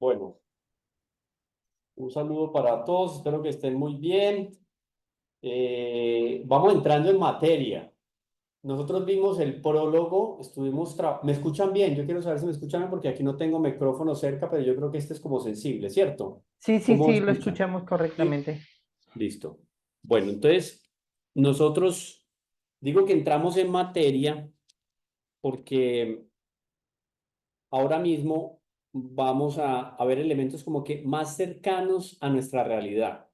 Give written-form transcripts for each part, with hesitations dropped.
Bueno, un saludo para todos, espero que estén muy bien. Vamos entrando en materia. Nosotros vimos el prólogo, ¿Me escuchan bien? Yo quiero saber si me escuchan bien porque aquí no tengo micrófono cerca, pero yo creo que este es como sensible, ¿cierto? Sí, sí, ¿Cómo sí, lo escuchan? escuchamos ¿Sí? correctamente. Listo. Bueno, entonces, nosotros digo que entramos en materia porque ahora mismo vamos a ver elementos como que más cercanos a nuestra realidad.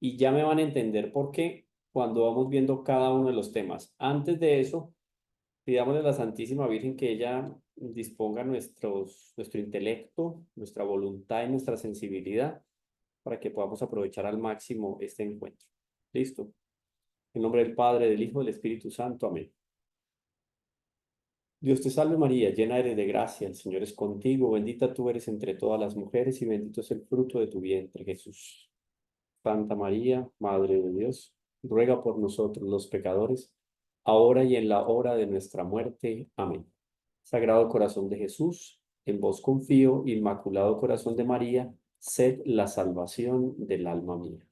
Y ya me van a entender por qué cuando vamos viendo cada uno de los temas. Antes de eso, pidámosle a la Santísima Virgen que ella disponga nuestro intelecto, nuestra voluntad y nuestra sensibilidad para que podamos aprovechar al máximo este encuentro. ¿Listo? En nombre del Padre, del Hijo, del Espíritu Santo. Amén. Dios te salve María, llena eres de gracia, el Señor es contigo, bendita tú eres entre todas las mujeres y bendito es el fruto de tu vientre, Jesús. Santa María, Madre de Dios, ruega por nosotros los pecadores, ahora y en la hora de nuestra muerte. Amén. Sagrado Corazón de Jesús, en vos confío, Inmaculado Corazón de María, sed la salvación del alma mía.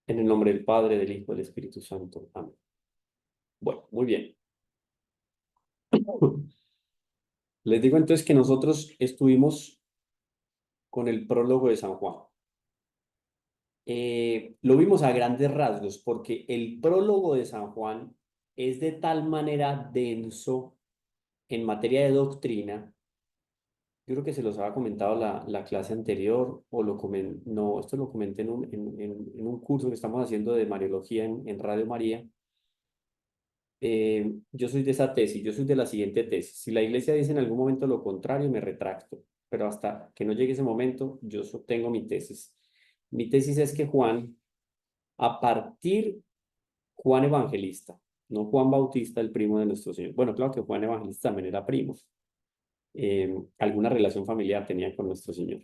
En el nombre del Padre, del Hijo y del Espíritu Santo. Amén. Bueno, muy bien. Les digo entonces que nosotros estuvimos con el prólogo de San Juan. Lo vimos a grandes rasgos porque el prólogo de San Juan es de tal manera denso en materia de doctrina. Yo creo que se los había comentado la clase anterior o no, esto lo comenté en un curso que estamos haciendo de Mariología en Radio María. Yo soy de esa tesis, yo soy de la siguiente tesis. Si la iglesia dice en algún momento lo contrario, me retracto, pero hasta que no llegue ese momento, yo sostengo mi tesis. Mi tesis es que a partir Juan Evangelista, no Juan Bautista, el primo de nuestro Señor. Bueno, claro que Juan Evangelista también era primo. Alguna relación familiar tenía con nuestro Señor.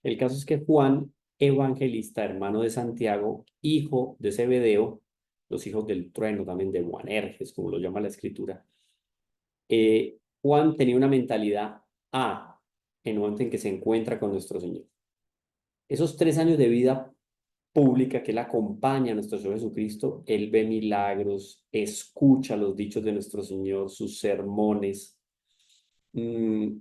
El caso es que Juan Evangelista, hermano de Santiago, hijo de Zebedeo, los hijos del trueno, también de Boanerges, como lo llama la escritura, Juan tenía una mentalidad A en el momento en que se encuentra con nuestro Señor. Esos 3 años de vida pública que él acompaña a nuestro Señor Jesucristo, él ve milagros, escucha los dichos de nuestro Señor, sus sermones, mm,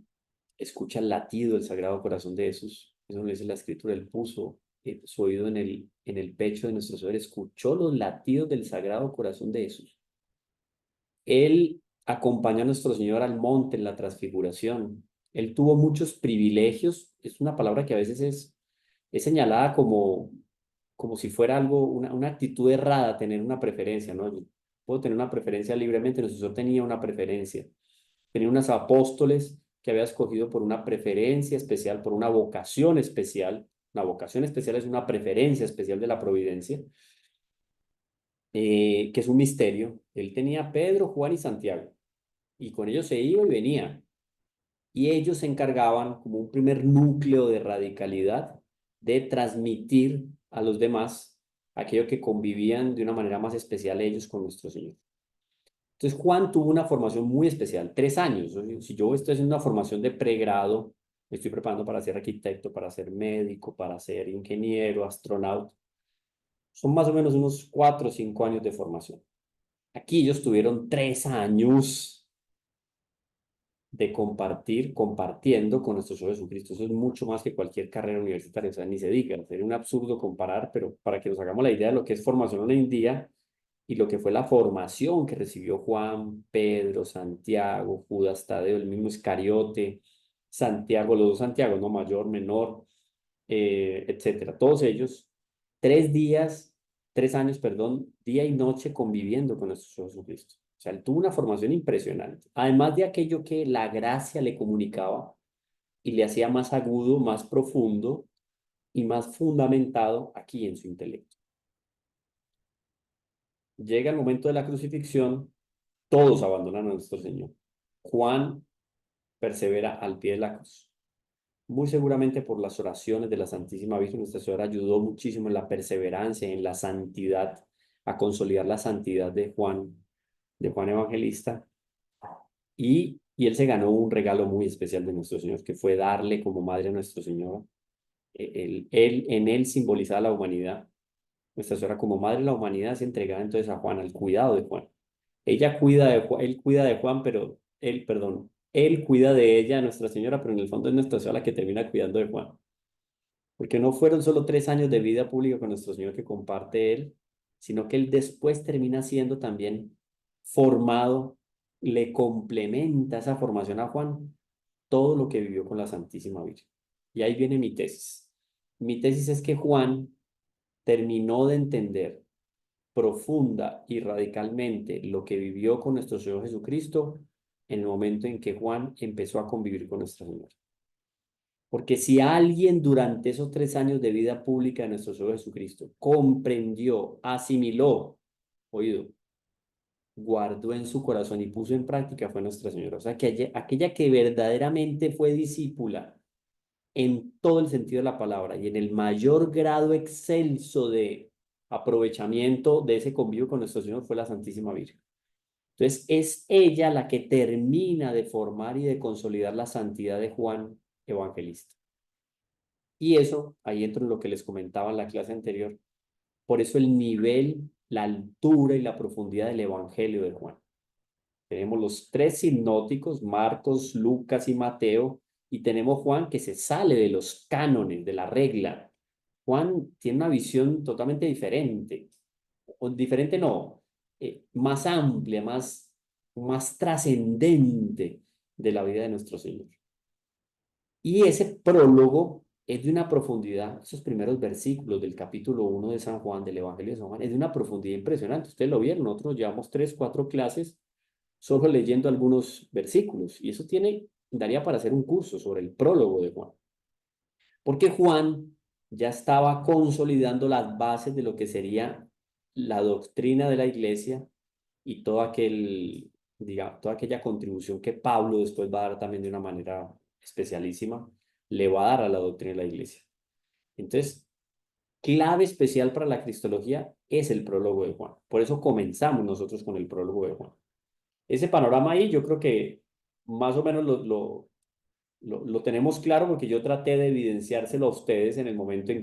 escucha el latido del Sagrado Corazón de Jesús. Eso lo dice la Escritura, él puso su oído en el pecho de nuestro Señor, escuchó los latidos del Sagrado Corazón de Jesús. Él acompañó a nuestro Señor al monte en la transfiguración. Él tuvo muchos privilegios. Es una palabra que a veces es señalada como si fuera algo, una actitud errada, tener una preferencia, ¿no? Yo puedo tener una preferencia libremente, nuestro Señor tenía una preferencia. Tenía unos apóstoles que había escogido por una preferencia especial, por una vocación especial. Una vocación especial es una preferencia especial de la providencia, que es un misterio. Él tenía a Pedro, Juan y Santiago, y con ellos se iba y venía. Y ellos se encargaban, como un primer núcleo de radicalidad, de transmitir a los demás aquello que convivían de una manera más especial ellos con nuestro Señor. Entonces Juan tuvo una formación muy especial, 3 años. Si yo estoy haciendo una formación de pregrado, me estoy preparando para ser arquitecto, para ser médico, para ser ingeniero, astronauta. Son más o menos unos 4 o 5 años de formación. Aquí ellos tuvieron 3 años de compartiendo con nuestro Señor Jesucristo. Eso es mucho más que cualquier carrera universitaria, o sea, ni se diga, sería un absurdo comparar, pero para que nos hagamos la idea de lo que es formación hoy en día y lo que fue la formación que recibió Juan, Pedro, Santiago, Judas Tadeo, el mismo Iscariote, Santiago, los dos Santiago, ¿no? Mayor, menor, etcétera. Todos ellos, 3 días, 3 años, perdón, día y noche conviviendo con nuestro Señor Jesucristo. O sea, él tuvo una formación impresionante. Además de aquello que la gracia le comunicaba y le hacía más agudo, más profundo y más fundamentado aquí en su intelecto. Llega el momento de la crucifixión, todos abandonan a nuestro Señor. Juan persevera al pie de la cruz. Muy seguramente por las oraciones de la Santísima Virgen, Nuestra Señora ayudó muchísimo en la perseverancia, en la santidad, a consolidar la santidad de Juan Evangelista. Y Y él se ganó un regalo muy especial de nuestro Señor, que fue darle como madre a nuestro Señor. En él simbolizaba la humanidad. Nuestra Señora como madre de la humanidad se entregaba entonces a Juan, al cuidado de Juan. Ella cuida de Juan, él cuida de Juan, pero él, perdón, él cuida de ella, Nuestra Señora, pero en el fondo es Nuestra Señora la que termina cuidando de Juan. Porque no fueron solo 3 años de vida pública con nuestro Señor que comparte él, sino que él después termina siendo también formado, le complementa esa formación a Juan todo lo que vivió con la Santísima Virgen. Y ahí viene mi tesis. Mi tesis es que Juan terminó de entender profunda y radicalmente lo que vivió con nuestro Señor Jesucristo en el momento en que Juan empezó a convivir con nuestro Señor. Porque si alguien durante esos 3 años de vida pública de nuestro Señor Jesucristo comprendió, asimiló, oído, guardó en su corazón y puso en práctica fue Nuestra Señora. O sea, que aquella que verdaderamente fue discípula en todo el sentido de la palabra y en el mayor grado excelso de aprovechamiento de ese convivio con nuestro Señor fue la Santísima Virgen. Entonces, es ella la que termina de formar y de consolidar la santidad de Juan Evangelista. Y eso, ahí entro en lo que les comentaba en la clase anterior, por eso el nivel, la altura y la profundidad del Evangelio de Juan. Tenemos los tres sinópticos, Marcos, Lucas y Mateo, y tenemos Juan que se sale de los cánones, de la regla. Juan tiene una visión totalmente diferente, o diferente no, más amplia, más trascendente de la vida de nuestro Señor. Y ese prólogo es de una profundidad, esos primeros versículos del capítulo 1 de San Juan, del Evangelio de San Juan, es de una profundidad impresionante. Ustedes lo vieron, nosotros llevamos 3, 4 clases solo leyendo algunos versículos, y eso daría para hacer un curso sobre el prólogo de Juan. Porque Juan ya estaba consolidando las bases de lo que sería la doctrina de la iglesia y toda aquella contribución que Pablo después va a dar también de una manera especialísima, le va a dar a la doctrina de la iglesia. Entonces, clave especial para la cristología es el prólogo de Juan. Por eso comenzamos nosotros con el prólogo de Juan. Ese panorama ahí yo creo que más o menos lo tenemos claro porque yo traté de evidenciárselo a ustedes en el momento mm,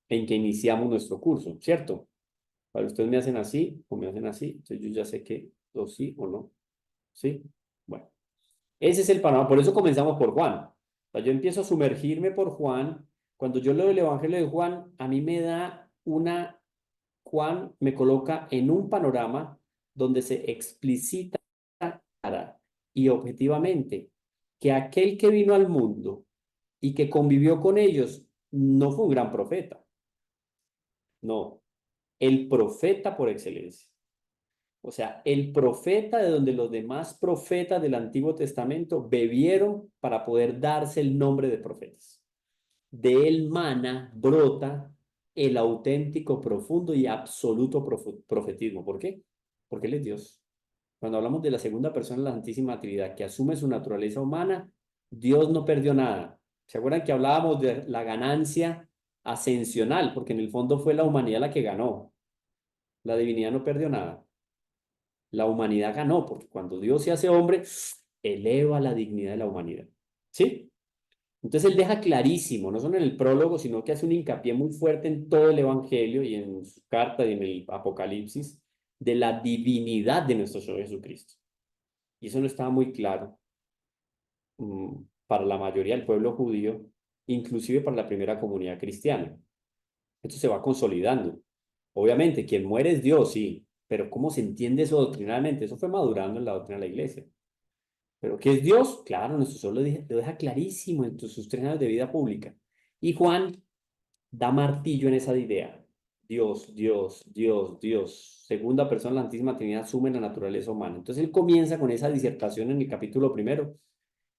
en que iniciamos nuestro curso, ¿cierto? Para ustedes me hacen así o me hacen así, entonces yo ya sé que o sí o no, ¿sí? Bueno, ese es el panorama, por eso comenzamos por Juan. O sea, yo empiezo a sumergirme por Juan. Cuando yo leo el Evangelio de Juan, a mí me da Juan me coloca en un panorama donde se explicita clara y objetivamente que aquel que vino al mundo y que convivió con ellos no fue un gran profeta, no, el profeta por excelencia. O sea, el profeta de donde los demás profetas del Antiguo Testamento bebieron para poder darse el nombre de profetas. De él mana, brota el auténtico, profundo y absoluto profetismo. ¿Por qué? Porque él es Dios. Cuando hablamos de la segunda persona de la Santísima Trinidad que asume su naturaleza humana, Dios no perdió nada. ¿Se acuerdan que hablábamos de la ganancia ascensional? Porque en el fondo fue la humanidad la que ganó. La divinidad no perdió nada. La humanidad ganó, porque cuando Dios se hace hombre, eleva la dignidad de la humanidad. ¿Sí? Entonces él deja clarísimo, no solo en el prólogo, sino que hace un hincapié muy fuerte en todo el Evangelio y en su carta y en el Apocalipsis, de la divinidad de nuestro Señor Jesucristo. Y eso no estaba muy claro para la mayoría del pueblo judío, inclusive para la primera comunidad cristiana. Esto se va consolidando. Obviamente, quien muere es Dios, sí, pero ¿cómo se entiende eso doctrinalmente? Eso fue madurando en la doctrina de la iglesia. ¿Pero qué es Dios? Claro, nuestro Señor lo deja clarísimo en sus 3 años de vida pública. Y Juan da martillo en esa idea. Dios, Dios, Dios, Dios. Segunda persona, la Santísima Trinidad asume la naturaleza humana. Entonces él comienza con esa disertación en el capítulo primero,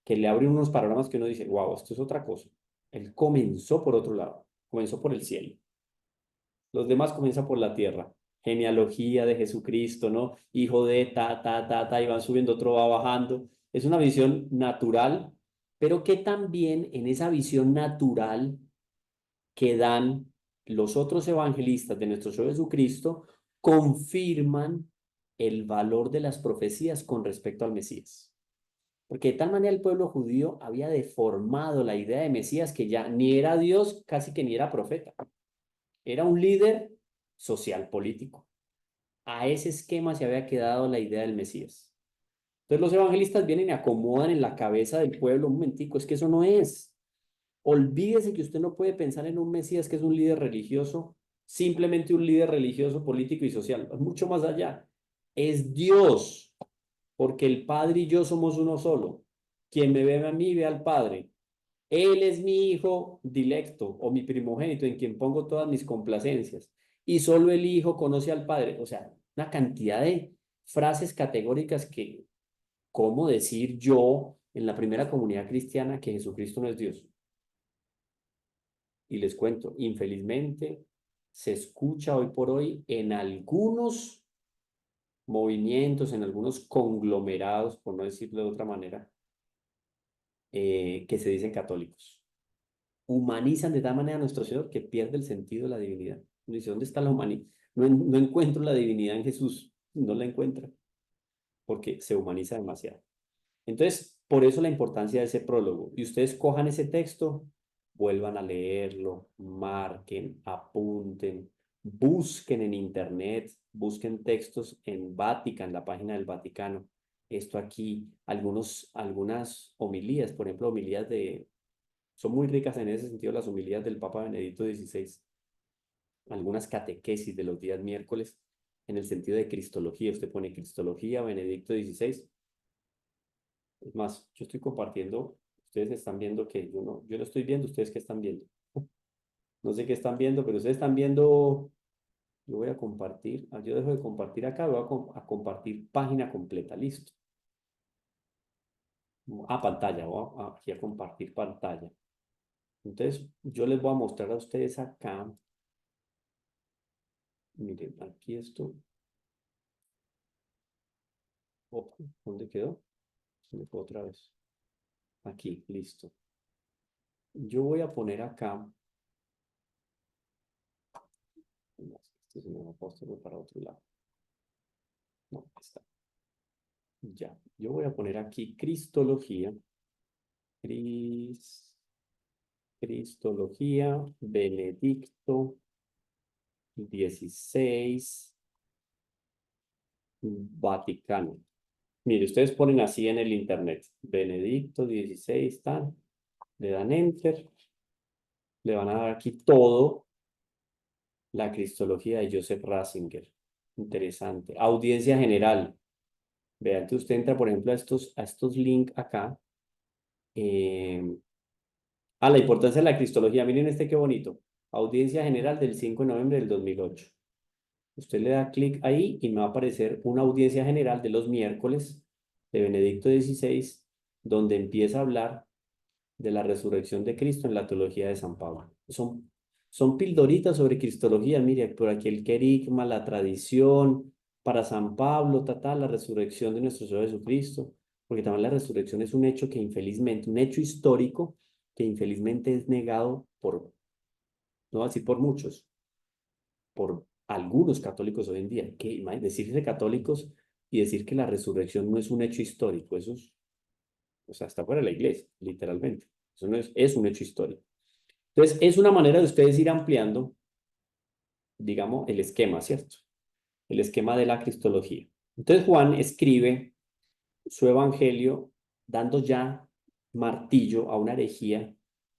que le abre unos panoramas que uno dice, wow, esto es otra cosa. Él comenzó por otro lado, comenzó por el cielo. Los demás comienzan por la tierra. Genealogía de Jesucristo, ¿no? Hijo de y van subiendo, otro va bajando. Es una visión natural, pero que también en esa visión natural que dan los otros evangelistas de nuestro Señor Jesucristo confirman el valor de las profecías con respecto al Mesías. Porque de tal manera el pueblo judío había deformado la idea de Mesías que ya ni era Dios, casi que ni era profeta. Era un líder social político. A ese esquema se había quedado la idea del Mesías. Entonces los evangelistas vienen y acomodan en la cabeza del pueblo un momentico, es que eso no es. Olvídese que usted no puede pensar en un Mesías que es un líder religioso, simplemente un líder religioso, político y social. Es mucho más allá. Es Dios, porque el Padre y yo somos uno solo. Quien me ve a mí ve al Padre. Él es mi hijo dilecto o mi primogénito en quien pongo todas mis complacencias. Y solo el hijo conoce al Padre. O sea, una cantidad de frases categóricas que, ¿cómo decir yo en la primera comunidad cristiana que Jesucristo no es Dios? Y les cuento, infelizmente se escucha hoy por hoy en algunos movimientos, en algunos conglomerados, por no decirlo de otra manera, que se dicen católicos. Humanizan de tal manera a nuestro Señor que pierde el sentido de la divinidad. Uno dice, ¿dónde está la humanidad? No, no encuentro la divinidad en Jesús, no la encuentra, porque se humaniza demasiado. Entonces, por eso la importancia de ese prólogo. Y ustedes cojan ese texto, vuelvan a leerlo, marquen, apunten, busquen en internet, busquen textos en Vatican, la página del Vaticano. Esto aquí, algunas homilías, por ejemplo, son muy ricas en ese sentido las homilías del Papa Benedicto XVI, algunas catequesis de los días miércoles en el sentido de Cristología. Usted pone Cristología, Benedicto XVI. Es más, yo estoy compartiendo, ustedes están viendo que yo no estoy viendo, ustedes qué están viendo. No sé qué están viendo, pero ustedes están viendo, yo voy a compartir, yo dejo de compartir acá, voy a compartir página completa, listo. Pantalla, aquí a compartir pantalla. Entonces, yo les voy a mostrar a ustedes acá, miren, aquí esto, ¿dónde quedó? Se me fue otra vez. Aquí, listo. Yo voy a poner acá, esto se me va a postar para otro lado. No, está. Ya, yo voy a poner aquí Cristología, Cris- Cristología, Benedicto XVI, Vaticano. Mire, ustedes ponen así en el internet, Benedicto XVI, tal, le dan enter, le van a dar aquí todo, la Cristología de Joseph Ratzinger. Interesante. Audiencia general. Vean que usted entra, por ejemplo, a estos links acá. La importancia de la cristología. Miren este qué bonito. Audiencia general del 5 de noviembre del 2008. Usted le da clic ahí y me va a aparecer una audiencia general de los miércoles de Benedicto XVI, donde empieza a hablar de la resurrección de Cristo en la teología de San Pablo. Son pildoritas sobre cristología. Mire, por aquí el querigma, la tradición, para San Pablo, la resurrección de nuestro Señor Jesucristo, porque también la resurrección es un hecho que infelizmente, un hecho histórico que infelizmente es negado por, no así por muchos, por algunos católicos hoy en día. Que decirse católicos y decir que la resurrección no es un hecho histórico, eso es, o sea, está fuera de la iglesia, literalmente. Eso no es un hecho histórico. Entonces, es una manera de ustedes ir ampliando, digamos, el esquema, ¿cierto? El esquema de la cristología. Entonces, Juan escribe su evangelio dando ya martillo a una herejía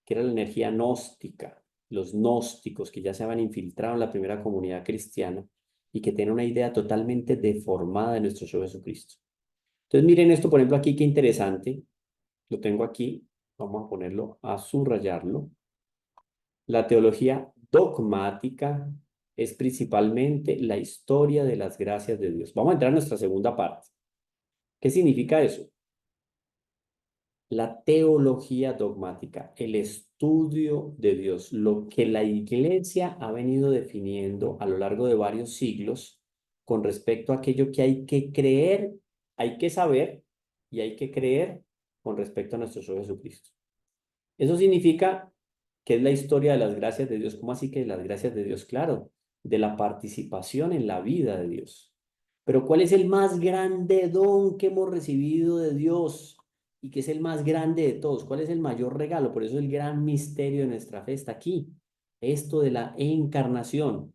que era la energía gnóstica, los gnósticos que ya se habían infiltrado en la primera comunidad cristiana y que tienen una idea totalmente deformada de nuestro Señor Jesucristo. Entonces, miren esto, por ejemplo, aquí, qué interesante. Lo tengo aquí. Vamos a ponerlo, a subrayarlo. La teología dogmática es principalmente la historia de las gracias de Dios. Vamos a entrar a nuestra segunda parte. ¿Qué significa eso? La teología dogmática, el estudio de Dios, lo que la iglesia ha venido definiendo a lo largo de varios siglos con respecto a aquello que hay que creer, hay que saber y hay que creer con respecto a nuestro Señor Jesucristo. Eso significa que es la historia de las gracias de Dios. ¿Cómo así que las gracias de Dios? Claro, de la participación en la vida de Dios. Pero ¿cuál es el más grande don que hemos recibido de Dios? Y que es el más grande de todos. ¿Cuál es el mayor regalo? Por eso el gran misterio de nuestra fe está aquí. Esto de la encarnación.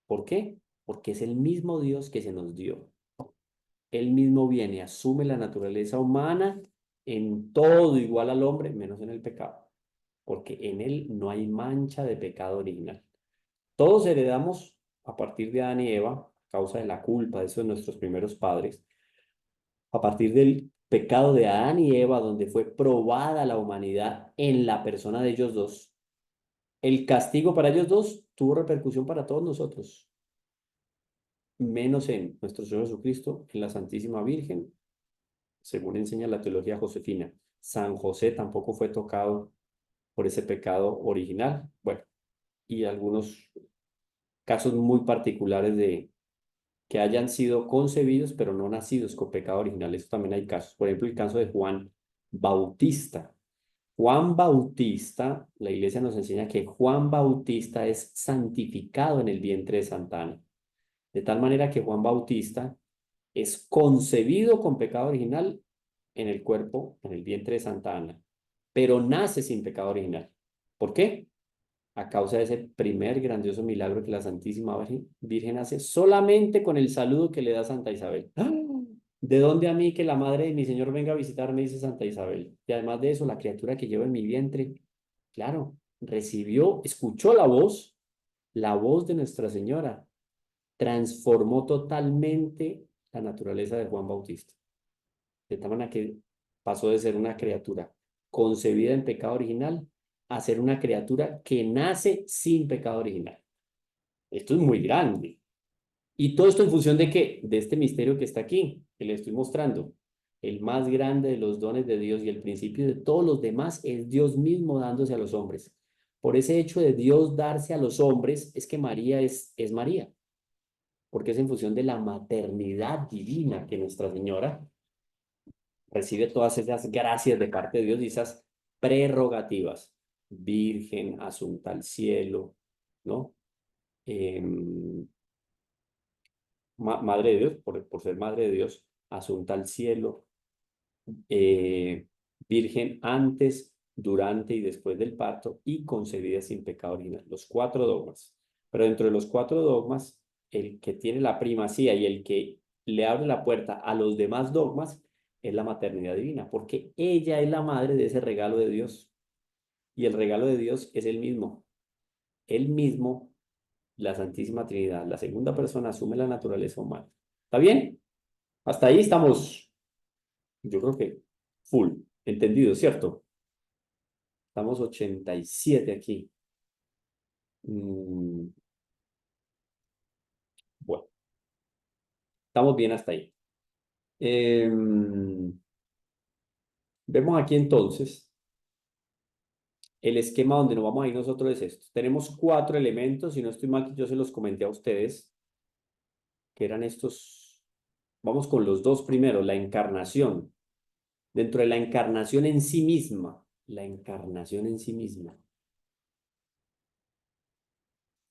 ¿Por qué? Porque es el mismo Dios que se nos dio. Él mismo viene, asume la naturaleza humana en todo igual al hombre, menos en el pecado. Porque en él no hay mancha de pecado original. Todos heredamos a partir de Adán y Eva, a causa de la culpa de esos nuestros primeros padres, a partir del pecado de Adán y Eva, donde fue probada la humanidad en la persona de ellos dos, el castigo para ellos dos tuvo repercusión para todos nosotros, menos en nuestro Señor Jesucristo, en la Santísima Virgen, según enseña la teología josefina. San José tampoco fue tocado por ese pecado original. Bueno, y algunos casos muy particulares de que hayan sido concebidos pero no nacidos con pecado original. Eso también hay casos. Por ejemplo, el caso de Juan Bautista. Juan Bautista, la iglesia nos enseña que Juan Bautista es santificado en el vientre de Santa Ana. De tal manera que Juan Bautista es concebido con pecado original en el cuerpo, en el vientre de Santa Ana, pero nace sin pecado original. ¿Por qué? A causa de ese primer grandioso milagro que la Santísima Virgen hace solamente con el saludo que le da Santa Isabel. ¡Ah! ¿De dónde a mí que la madre de mi Señor venga a visitarme? Dice Santa Isabel. Y además de eso, la criatura que lleva en mi vientre, claro, recibió, escuchó la voz de Nuestra Señora, transformó totalmente la naturaleza de Juan Bautista. De tal manera que pasó de ser una criatura concebida en pecado original a ser una criatura que nace sin pecado original. Esto es muy grande. ¿Y todo esto en función de qué? De este misterio que está aquí, que le estoy mostrando. El más grande de los dones de Dios y el principio de todos los demás es Dios mismo dándose a los hombres. Por ese hecho de Dios darse a los hombres es que María es María, porque es en función de la maternidad divina que Nuestra Señora recibe todas esas gracias de parte de Dios y esas prerrogativas. Virgen, asunta al cielo, ¿no? Eh, madre de Dios, por ser madre de Dios, asunta al cielo, eh, virgen antes, durante y después del parto y concebida sin pecado original. Los cuatro dogmas. Pero dentro de los cuatro dogmas, el que tiene la primacía y el que le abre la puerta a los demás dogmas es la maternidad divina, porque ella es la madre de ese regalo de Dios. Y el regalo de Dios es el mismo. Él mismo, la Santísima Trinidad, la segunda persona, asume la naturaleza humana. ¿Está bien? Hasta ahí estamos, yo creo que full, entendido, ¿cierto? Estamos 87 aquí. Mm, bueno, estamos bien hasta ahí. Vemos aquí entonces el esquema donde nos vamos a ir nosotros es esto. Tenemos cuatro elementos, si no estoy mal, yo se los comenté a ustedes, que eran estos. Vamos con los dos primeros, la encarnación. Dentro de la encarnación en sí misma, la encarnación en sí misma.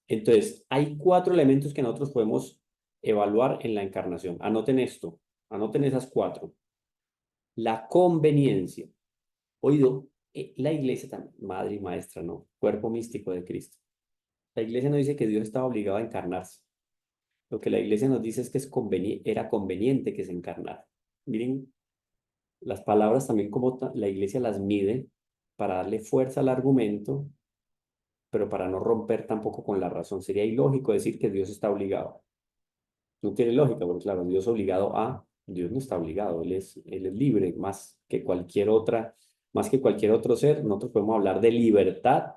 Entonces, hay cuatro elementos que nosotros podemos evaluar en la encarnación. Anoten esto, anoten esas cuatro. La conveniencia. Oído, la iglesia también, madre y maestra, ¿no? Cuerpo místico de Cristo. La iglesia no dice que Dios estaba obligado a encarnarse. Lo que la iglesia nos dice es que era conveniente que se encarnara. Miren las palabras también como la iglesia las mide para darle fuerza al argumento, pero para no romper tampoco con la razón. Sería ilógico decir que Dios está obligado. No tiene lógica, porque claro, Dios obligado a, Dios no está obligado, él es libre, más que cualquier otro ser, nosotros podemos hablar de libertad,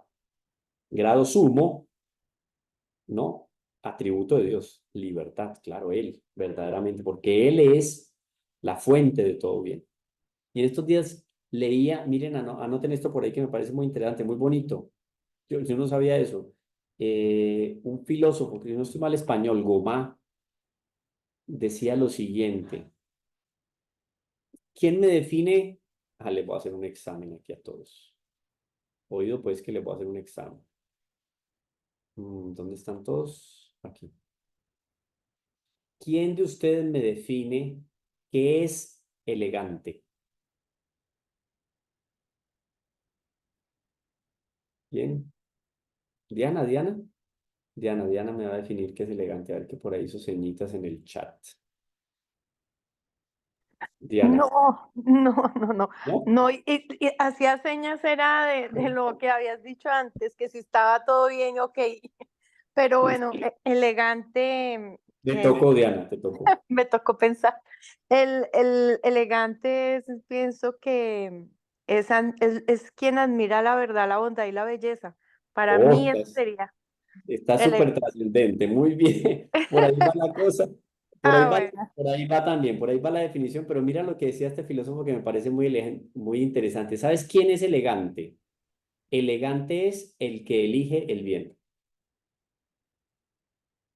grado sumo, ¿no? Atributo de Dios, libertad, claro, Él, verdaderamente, porque Él es la fuente de todo bien. Y en estos días leía, miren, anoten esto por ahí que me parece muy interesante, muy bonito. Yo no sabía eso. Un filósofo, que yo no estoy mal español, Gomá, decía lo siguiente. ¿Quién me define? Ah, les voy a hacer un examen aquí a todos. Oído, pues que les voy a hacer un examen. ¿Dónde están todos? Aquí. ¿quién de ustedes me define qué es elegante? Bien. Diana, Diana. Diana me va a definir qué es elegante. A ver que por ahí sus señitas en el chat. Diana. No, no, no, no, ¿No? no, y hacía señas era de lo que habías dicho antes, que si estaba todo bien, ok, pero bueno, elegante, Te tocó, Diana, te tocó. me tocó pensar, el elegante es, pienso que es quien admira la verdad, la bondad y la belleza, para Oh, mí eso sería está súper elegante. trascendente. Muy bien. Por ahí va la cosa. Por ahí Ah, va, bueno. por ahí va también. Por ahí va la definición. Pero mira lo que decía este filósofo que me parece muy interesante. ¿Sabes quién es elegante? Elegante es el que elige el bien.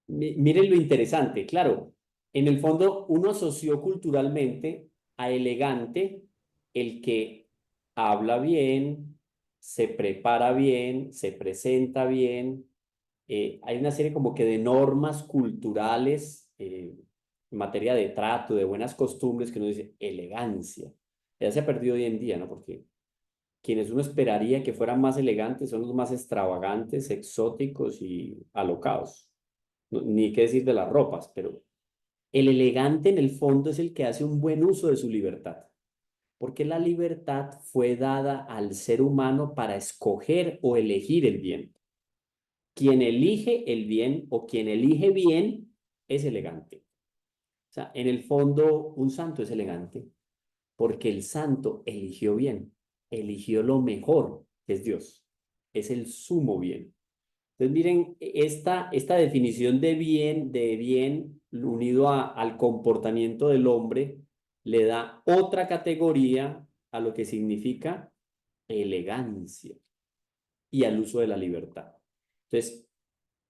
Miren lo interesante, claro, en el fondo uno asoció culturalmente a elegante el que habla bien, se prepara bien, se presenta bien. Hay una serie como que de normas culturales en materia de trato, de buenas costumbres, que uno dice elegancia. Ya se ha perdido hoy en día, ¿no? Porque quienes uno esperaría que fueran más elegantes son los más extravagantes, exóticos y alocados. Ni qué decir de las ropas, pero el elegante en el fondo es el que hace un buen uso de su libertad, porque la libertad fue dada al ser humano para escoger o elegir el bien. Quien elige el bien o quien elige bien es elegante. O sea, en el fondo un santo es elegante porque el santo eligió bien, eligió lo mejor, que es Dios, es el sumo bien. Entonces, miren, esta definición de bien unido al comportamiento del hombre, le da otra categoría a lo que significa elegancia y al uso de la libertad. Entonces,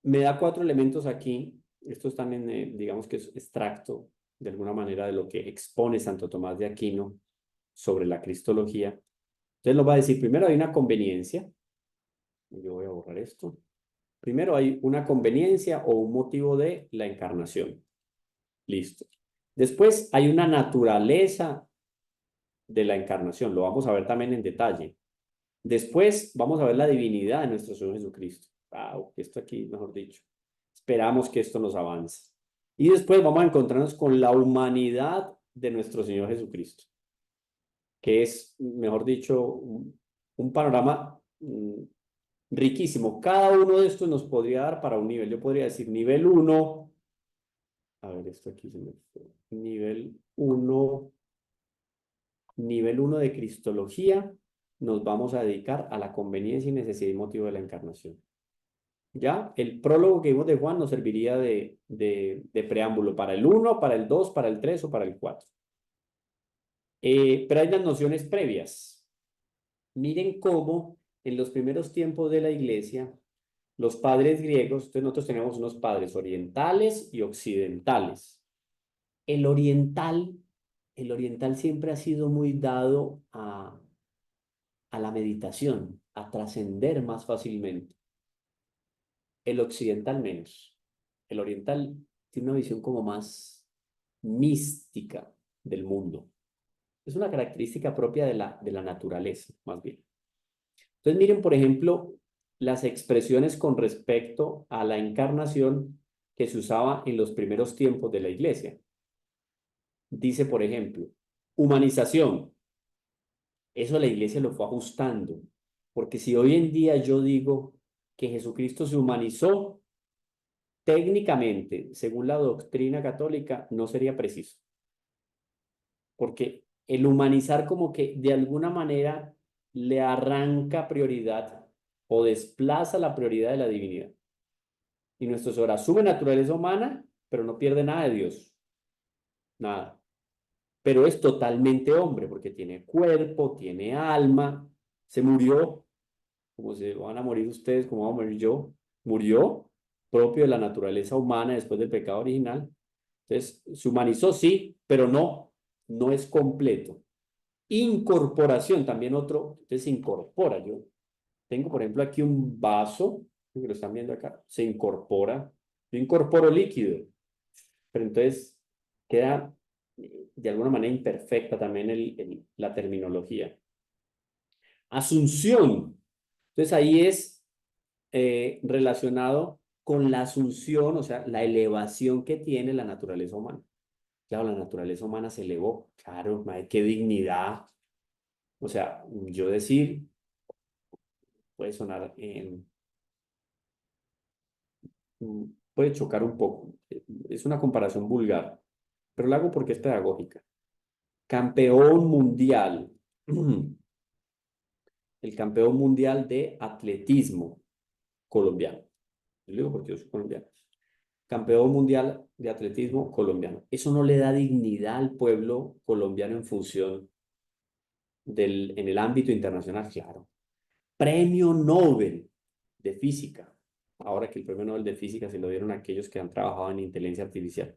me da cuatro elementos aquí. Esto es también, digamos que es extracto de alguna manera de lo que expone Santo Tomás de Aquino sobre la cristología. Entonces, nos va a decir, primero hay una conveniencia. Yo voy a borrar esto. Primero hay una conveniencia o un motivo de la encarnación. Listo. Después hay una naturaleza de la encarnación. Lo vamos a ver también en detalle. Después vamos a ver la divinidad de nuestro Señor Jesucristo. Wow, esto aquí, mejor dicho. Esperamos que esto nos avance. Y después vamos a encontrarnos con la humanidad de nuestro Señor Jesucristo, que es, mejor dicho, un panorama riquísimo. Cada uno de estos nos podría dar para un nivel. Yo podría decir nivel uno. A ver, esto aquí se me fue. Nivel uno de Cristología. Nos vamos a dedicar a la conveniencia y necesidad y motivo de la encarnación. Ya, el prólogo que vimos de Juan nos serviría de preámbulo para el uno, para el 2, para el 3 o para el 4. Pero hay las nociones previas. Miren cómo en los primeros tiempos de la iglesia, los padres griegos, entonces nosotros tenemos unos padres orientales y occidentales. El oriental, el oriental siempre ha sido muy dado a la meditación, a trascender más fácilmente. El occidental menos. El oriental tiene una visión como más mística del mundo. Es una característica propia de la naturaleza, más bien. Entonces, miren, por ejemplo, las expresiones con respecto a la encarnación que se usaba en los primeros tiempos de la iglesia. Dice, por ejemplo, humanización. Eso la iglesia lo fue ajustando, porque si hoy en día yo digo que Jesucristo se humanizó, técnicamente, según la doctrina católica, no sería preciso, porque el humanizar como que de alguna manera le arranca prioridad o desplaza la prioridad de la divinidad. Y nuestro Señor asume naturaleza humana, pero no pierde nada de Dios, nada. Pero es totalmente hombre, porque tiene cuerpo, tiene alma, se murió, como se van a morir ustedes, como voy a morir yo, murió propio de la naturaleza humana después del pecado original. Entonces, se humanizó, sí, pero no es completo. Incorporación, también otro, entonces se incorpora. Yo tengo, por ejemplo, aquí un vaso, que lo están viendo acá, se incorpora. Yo incorporo líquido, pero entonces queda de alguna manera imperfecta también la terminología. Asunción. Entonces ahí es relacionado con la asunción, o sea, la elevación que tiene la naturaleza humana. Claro, la naturaleza humana se elevó. Claro, madre, qué dignidad. O sea, yo decir, puede sonar, puede chocar un poco. Es una comparación vulgar, pero la hago porque es pedagógica. Campeón mundial. El campeón mundial de atletismo colombiano. Yo digo porque yo soy colombiano. Campeón mundial de atletismo colombiano. Eso no le da dignidad al pueblo colombiano en función en el ámbito internacional, claro. Premio Nobel de Física. Ahora que el premio Nobel de Física se lo dieron a aquellos que han trabajado en inteligencia artificial.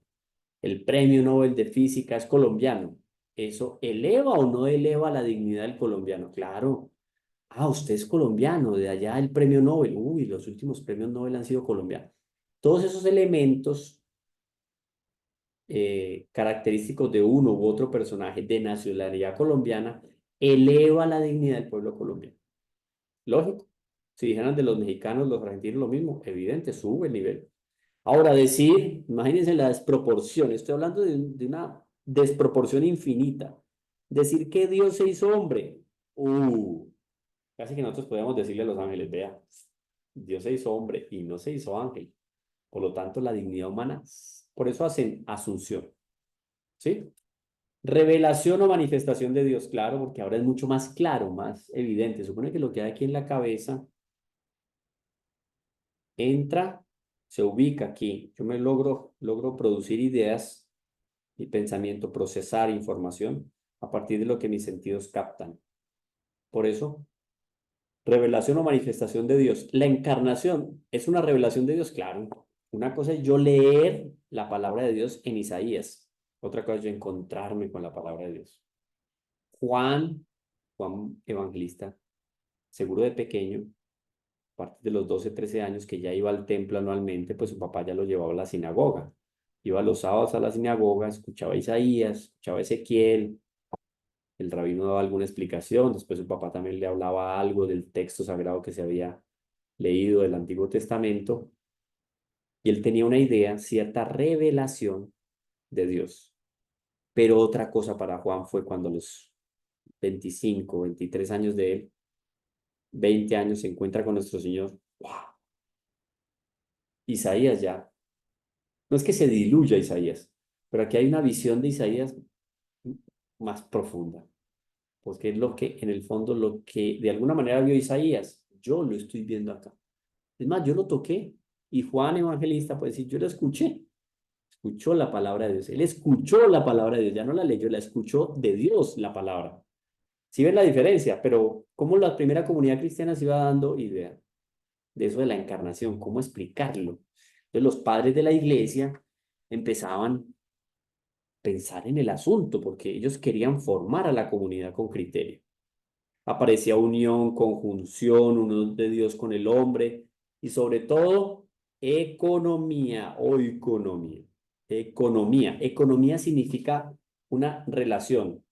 El premio Nobel de Física es colombiano. ¿Eso eleva o no eleva la dignidad del colombiano? Claro. Ah, usted es colombiano, de allá el premio Nobel. Uy, los últimos premios Nobel han sido colombianos. Todos esos elementos característicos de uno u otro personaje de nacionalidad colombiana eleva la dignidad del pueblo colombiano. Lógico. Si dijeran de los mexicanos, los argentinos lo mismo, evidente, sube el nivel. Ahora, decir, imagínense la desproporción, estoy hablando de una desproporción infinita. Decir que Dios se hizo hombre, casi que nosotros podemos decirle a los ángeles, vea, Dios se hizo hombre y no se hizo ángel. Por lo tanto, la dignidad humana, por eso hacen asunción. ¿Sí? Revelación o manifestación de Dios, claro, porque ahora es mucho más claro, más evidente. Supone que lo que hay aquí en la cabeza entra, se ubica aquí. Yo me logro producir ideas y pensamiento, procesar información a partir de lo que mis sentidos captan. Por eso, revelación o manifestación de Dios. La encarnación es una revelación de Dios, claro. Una cosa es yo leer la palabra de Dios en Isaías. Otra cosa es yo encontrarme con la palabra de Dios. Juan, Juan Evangelista, seguro de pequeño, a partir de los 12 13 años que ya iba al templo anualmente, pues su papá ya lo llevaba a la sinagoga. Iba los sábados a la sinagoga, escuchaba Isaías, escuchaba Ezequiel, el rabino daba alguna explicación, después su papá también le hablaba algo del texto sagrado que se había leído del Antiguo Testamento, y él tenía una idea, cierta revelación de Dios. Pero otra cosa para Juan fue cuando a los 25 23 años de él, 20 años, se encuentra con nuestro Señor. ¡Wow! Isaías ya. No es que se diluya Isaías, pero aquí hay una visión de Isaías más profunda, porque es lo que, en el fondo, lo que de alguna manera vio Isaías, yo lo estoy viendo acá. Es más, yo lo toqué y Juan Evangelista puede decir, yo lo escuché, escuchó la palabra de Dios, él escuchó la palabra de Dios, ya no la leyó, la escuchó de Dios la palabra. Sí ven la diferencia, pero cómo la primera comunidad cristiana se iba dando idea de eso de la encarnación, cómo explicarlo. Entonces los padres de la iglesia empezaban a pensar en el asunto porque ellos querían formar a la comunidad con criterio. Aparecía unión, conjunción, unión de Dios con el hombre y sobre todo economía o economía. Economía. Economía significa una relación.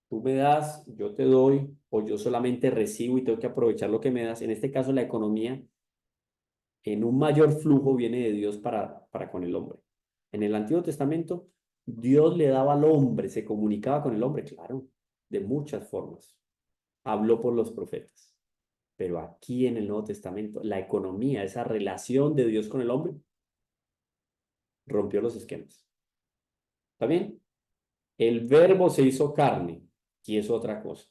Tú me das, yo te doy, o yo solamente recibo y tengo que aprovechar lo que me das. En este caso, la economía en un mayor flujo viene de Dios para con el hombre. En el Antiguo Testamento, Dios le daba al hombre, se comunicaba con el hombre, claro, de muchas formas. Habló por los profetas. Pero aquí en el Nuevo Testamento, la economía, esa relación de Dios con el hombre, rompió los esquemas. ¿Está bien? El verbo se hizo carne, y es otra cosa.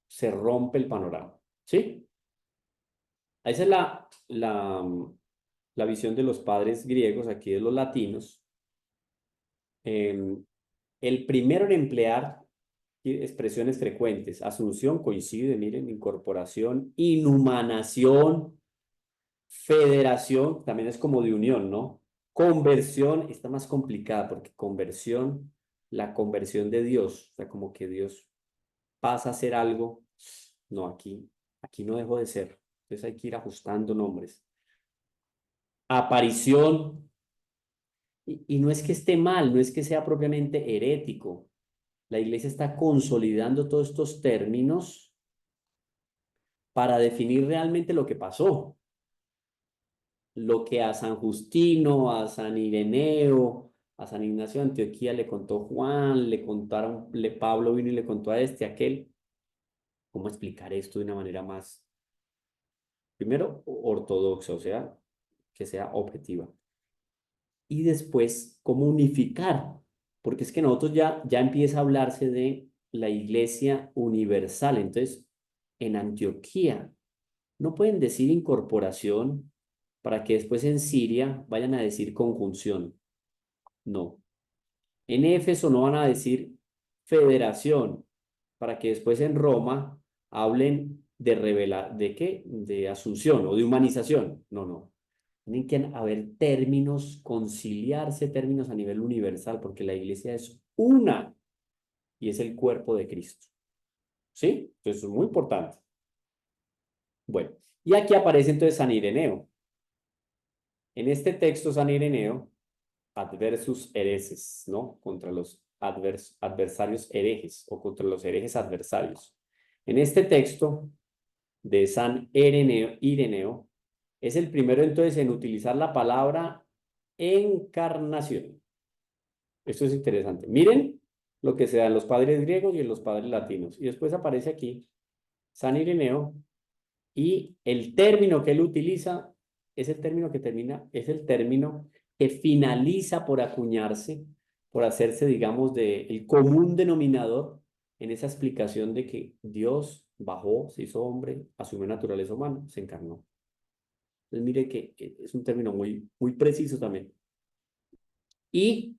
Se rompe el panorama. ¿Sí? Esa es la visión de los padres griegos, aquí de los latinos. El primero en emplear expresiones frecuentes. Asunción coincide, miren, incorporación, inhumanación, federación, también es como de unión, ¿no? Conversión está más complicada porque conversión, la conversión de Dios, o sea, como que Dios pasa a ser algo. No, aquí no dejó de ser. Entonces hay que ir ajustando nombres. Aparición, Y no es que esté mal, no es que sea propiamente herético. La iglesia está consolidando todos estos términos para definir realmente lo que pasó, lo que a San Justino, a San Ireneo, a San Ignacio de Antioquía le contó Juan, le contaron, Pablo vino y le contó a este, a aquel. ¿Cómo explicar esto de una manera más, primero, ortodoxa, o sea, que sea objetiva? Y después, cómo unificar, porque es que nosotros ya empieza a hablarse de la iglesia universal. Entonces, en Antioquía no pueden decir incorporación para que después en Siria vayan a decir conjunción. No. En Éfeso no van a decir federación para que después en Roma hablen de ¿de qué? De asunción o de humanización. No, no. Tienen que haber términos, conciliarse términos a nivel universal, porque la iglesia es una y es el cuerpo de Cristo. ¿Sí? Entonces es muy importante. Bueno, y aquí aparece entonces San Ireneo. En este texto, San Ireneo, adversus hereses, ¿no? Contra los adversarios herejes o contra los herejes adversarios. En este texto de San Ireneo, es el primero entonces en utilizar la palabra encarnación. Esto es interesante. Miren lo que se da en los padres griegos y en los padres latinos. Y después aparece aquí San Ireneo y el término que él utiliza es el término que termina, es el término que finaliza por acuñarse, por hacerse, digamos, de el común denominador en esa explicación de que Dios bajó, se hizo hombre, asumió naturaleza humana, se encarnó. Entonces, mire que es un término muy preciso también. Y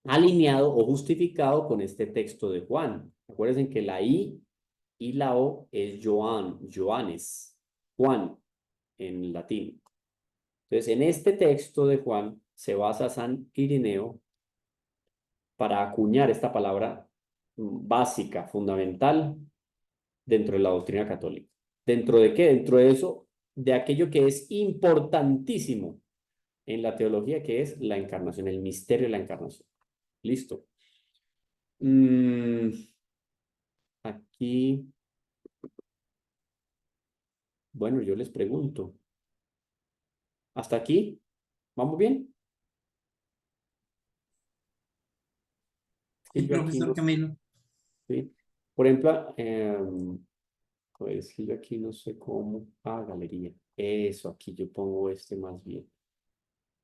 alineado o justificado con este texto de Juan. Acuérdense que la I y la O es Joan, Joanes, Juan en latín. Entonces, en este texto de Juan se basa San Ireneo para acuñar esta palabra básica, fundamental dentro de la doctrina católica. ¿Dentro de qué? Dentro de eso, de aquello que es importantísimo en la teología, que es la encarnación, el misterio de la encarnación. Listo. Aquí, bueno, yo les pregunto, ¿hasta aquí? ¿Vamos bien? Es que Sí, yo aquí profesor no Camilo. sé. Por ejemplo, pues que yo aquí no sé cómo. Ah, galería. Eso, aquí yo pongo este más bien.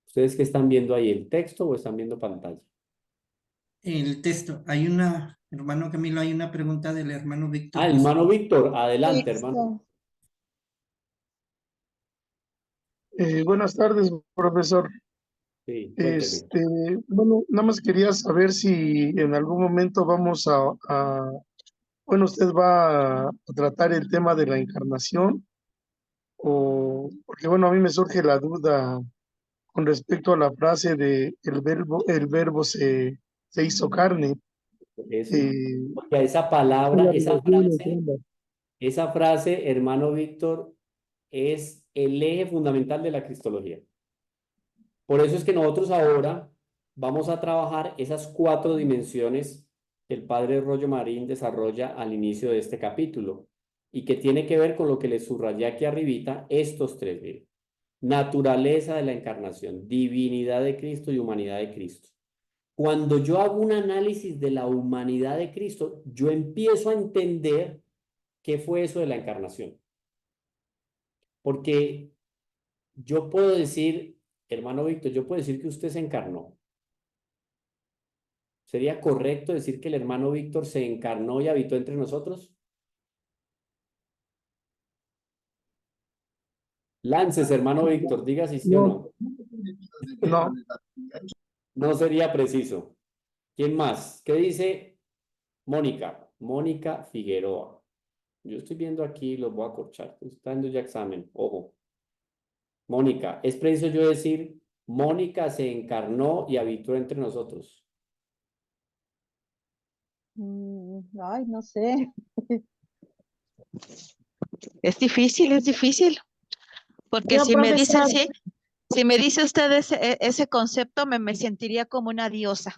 ¿Ustedes qué están viendo ahí? ¿El texto o están viendo pantalla? El texto, hermano Camilo, hay una pregunta del hermano Ah, Víctor que hermano Víctor, adelante, hermano. Texto. Buenas tardes, profesor. Sí, cuénteme. Bueno, nada más quería saber si en algún momento vamos bueno, usted va a tratar el tema de la encarnación porque bueno, a mí me surge la duda con respecto a la frase de el verbo se hizo carne. Eso. eh, Porque esa y palabra, la relación entre ambas. esa frase, hermano Víctor, es el eje fundamental de la cristología. Por eso es que nosotros ahora vamos a trabajar esas cuatro dimensiones que el padre Rollo Marín desarrolla al inicio de este capítulo y que tiene que ver con lo que les subrayé aquí arribita, estos tres, miren. Naturaleza de la encarnación, divinidad de Cristo y humanidad de Cristo. Cuando yo hago un análisis de la humanidad de Cristo, yo empiezo a entender qué fue eso de la encarnación. Porque yo puedo decir, hermano Víctor, yo puedo decir que usted se encarnó. ¿Sería correcto decir que el hermano Víctor se encarnó y habitó entre nosotros? Lances, hermano Víctor, diga si sí o No, no. no, No sería preciso. ¿Quién más? ¿Qué dice Mónica? Mónica Figueroa. Yo estoy viendo aquí, los voy a corchar. Está dando ya examen. Ojo. Mónica, ¿es preciso yo decir, Mónica se encarnó y habitó entre nosotros? Ay, no sé. Es difícil, porque No, si me dicen profesor. sí, Si me dice usted ese concepto, me sentiría como una diosa,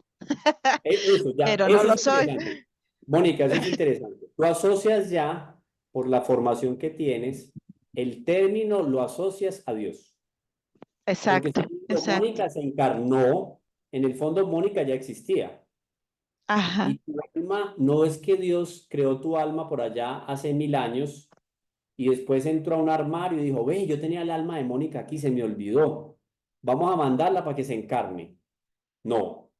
Eso, ya, pero no eso lo es soy. interesante. Mónica, eso es interesante. Tú asocias ya, por la formación que tienes, el término lo asocias a Dios. Porque Exacto, cuando exacto. Mónica se encarnó, en el fondo Mónica ya existía. Y Ajá, tu alma, no es que Dios creó tu alma por allá hace 1000 años y después entró a un armario y dijo, ve, yo tenía el alma de Mónica aquí, se me olvidó. Vamos a mandarla para que se encarne. No,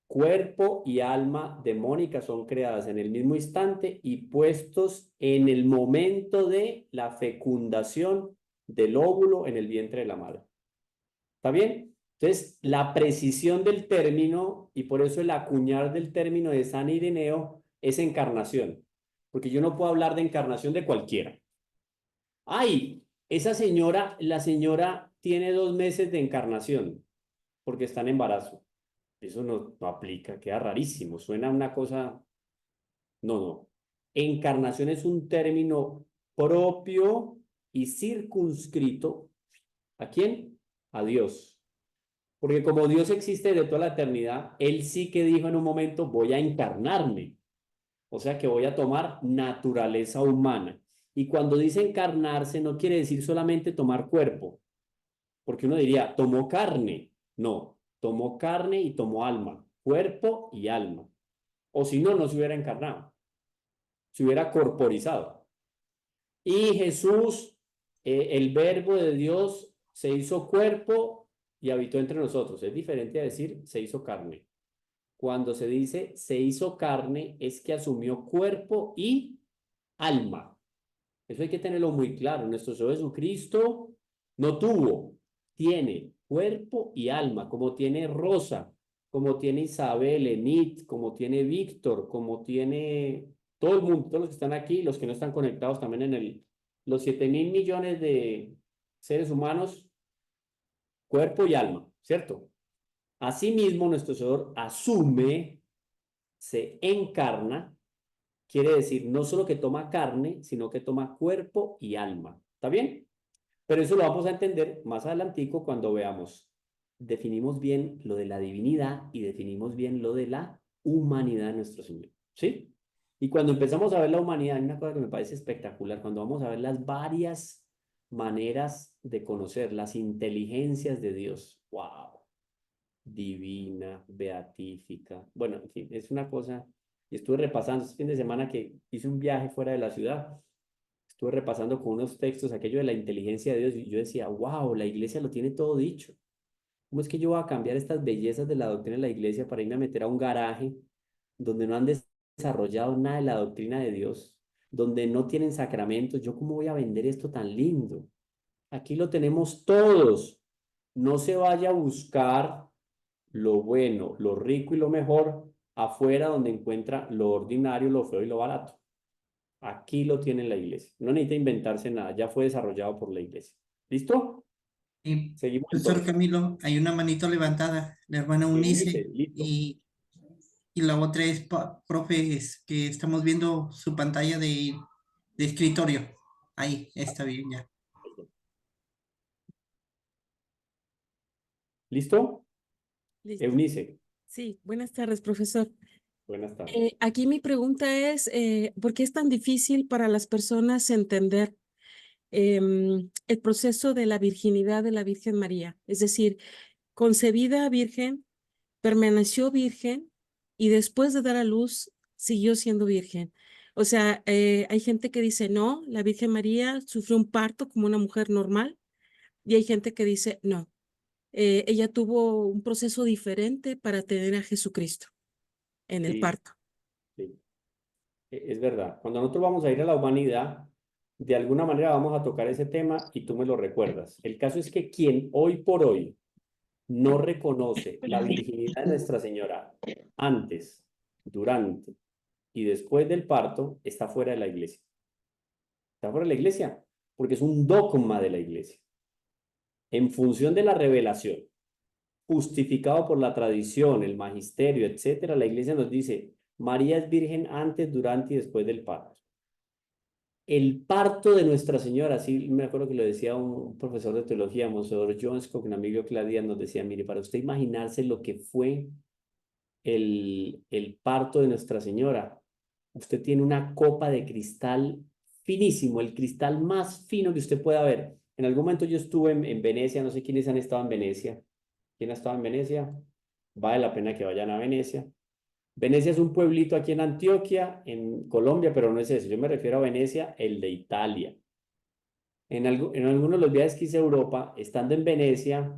cuerpo y alma de Mónica son creadas en el mismo instante y puestos en el momento de la fecundación del óvulo en el vientre de la madre. ¿Está bien? Entonces, la precisión del término, y por eso el acuñar del término de San Ireneo es encarnación, porque yo no puedo hablar de encarnación de cualquiera. Ay, esa señora, la señora tiene 2 meses de encarnación porque está en embarazo. Eso no aplica, queda rarísimo, suena una cosa, no, no. Encarnación es un término propio y circunscrito. ¿A quién? A Dios. Porque como Dios existe de toda la eternidad, Él sí que dijo en un momento, voy a encarnarme. O sea que voy a tomar naturaleza humana. Y cuando dice encarnarse, no quiere decir solamente tomar cuerpo, porque uno diría, tomó carne. No, tomó carne y tomó alma, cuerpo y alma. O si no, no se hubiera encarnado, se hubiera corporizado. Y Jesús, el verbo de Dios, se hizo cuerpo y habitó entre nosotros. Es diferente a decir se hizo carne. Cuando se dice se hizo carne, es que asumió cuerpo y alma. Eso hay que tenerlo muy claro. Nuestro Señor Jesucristo no tuvo, tiene cuerpo y alma, como tiene Rosa, como tiene Isabel, Enid, como tiene Víctor, como tiene todo el mundo, todos los que están aquí, los que no están conectados también los 7.000 millones de seres humanos, cuerpo y alma, ¿cierto? Asimismo, nuestro Señor asume, se encarna. Quiere decir, no solo que toma carne, sino que toma cuerpo y alma. ¿Está bien? Pero eso lo vamos a entender más adelantico cuando veamos. Definimos bien lo de la divinidad y definimos bien lo de la humanidad de nuestro Señor. ¿Sí? Y cuando empezamos a ver la humanidad, hay una cosa que me parece espectacular, cuando vamos a ver las varias maneras de conocer las inteligencias de Dios. ¡Wow! Divina, beatífica. Bueno, en fin, es una cosa. Y estuve repasando este fin de semana que hice un viaje fuera de la ciudad. Estuve repasando con unos textos aquello de la inteligencia de Dios y yo decía, wow, la iglesia lo tiene todo dicho. ¿Cómo es que yo voy a cambiar estas bellezas de la doctrina de la iglesia para irme a meter a un garaje donde no han desarrollado nada de la doctrina de Dios, donde no tienen sacramentos? ¿Yo cómo voy a vender esto tan lindo? Aquí lo tenemos todos. No se vaya a buscar lo bueno, lo rico y lo mejor afuera donde encuentra lo ordinario, lo feo y lo barato. Aquí lo tiene la iglesia. No necesita inventarse nada, ya fue desarrollado por la iglesia. ¿Listo? Y, Seguimos profesor entonces. Camilo, hay una manito levantada, la hermana Unice, Eunice, listo. y la otra es, profe, es que estamos viendo su pantalla de escritorio. Ahí, está bien ya. ¿Listo? Listo. Eunice, Sí, buenas tardes, profesor. buenas tardes. Aquí mi pregunta es, ¿por qué es tan difícil para las personas entender el proceso de la virginidad de la Virgen María? Es decir, concebida virgen, permaneció virgen y después de dar a luz siguió siendo virgen. O sea, hay gente que dice, no, la Virgen María sufrió un parto como una mujer normal y hay gente que dice, no, ella tuvo un proceso diferente para tener a Jesucristo en el Sí, parto. sí, es verdad. Cuando nosotros vamos a ir a la humanidad, de alguna manera vamos a tocar ese tema y tú me lo recuerdas. El caso es que quien hoy por hoy no reconoce la virginidad de Nuestra Señora antes, durante y después del parto, está fuera de la iglesia. Está fuera de la iglesia porque es un dogma de la iglesia. En función de la revelación, justificado por la tradición, el magisterio, etcétera, la iglesia nos dice, María es virgen antes, durante y después del parto. El parto de Nuestra Señora, sí me acuerdo que lo decía un profesor de teología, Monseñor Jones, con Emilio Cladian, nos decía, mire, para usted imaginarse lo que fue el parto de Nuestra Señora, usted tiene una copa de cristal finísimo, el cristal más fino que usted pueda ver. En algún momento yo estuve en Venecia, no sé quiénes han estado en Venecia. ¿Quién ha estado en Venecia? Vale la pena que vayan a Venecia. Venecia es un pueblito aquí en Antioquia, en Colombia, pero no es eso. Yo me refiero a Venecia, el de Italia. En algunos de los viajes que hice a Europa, estando en Venecia,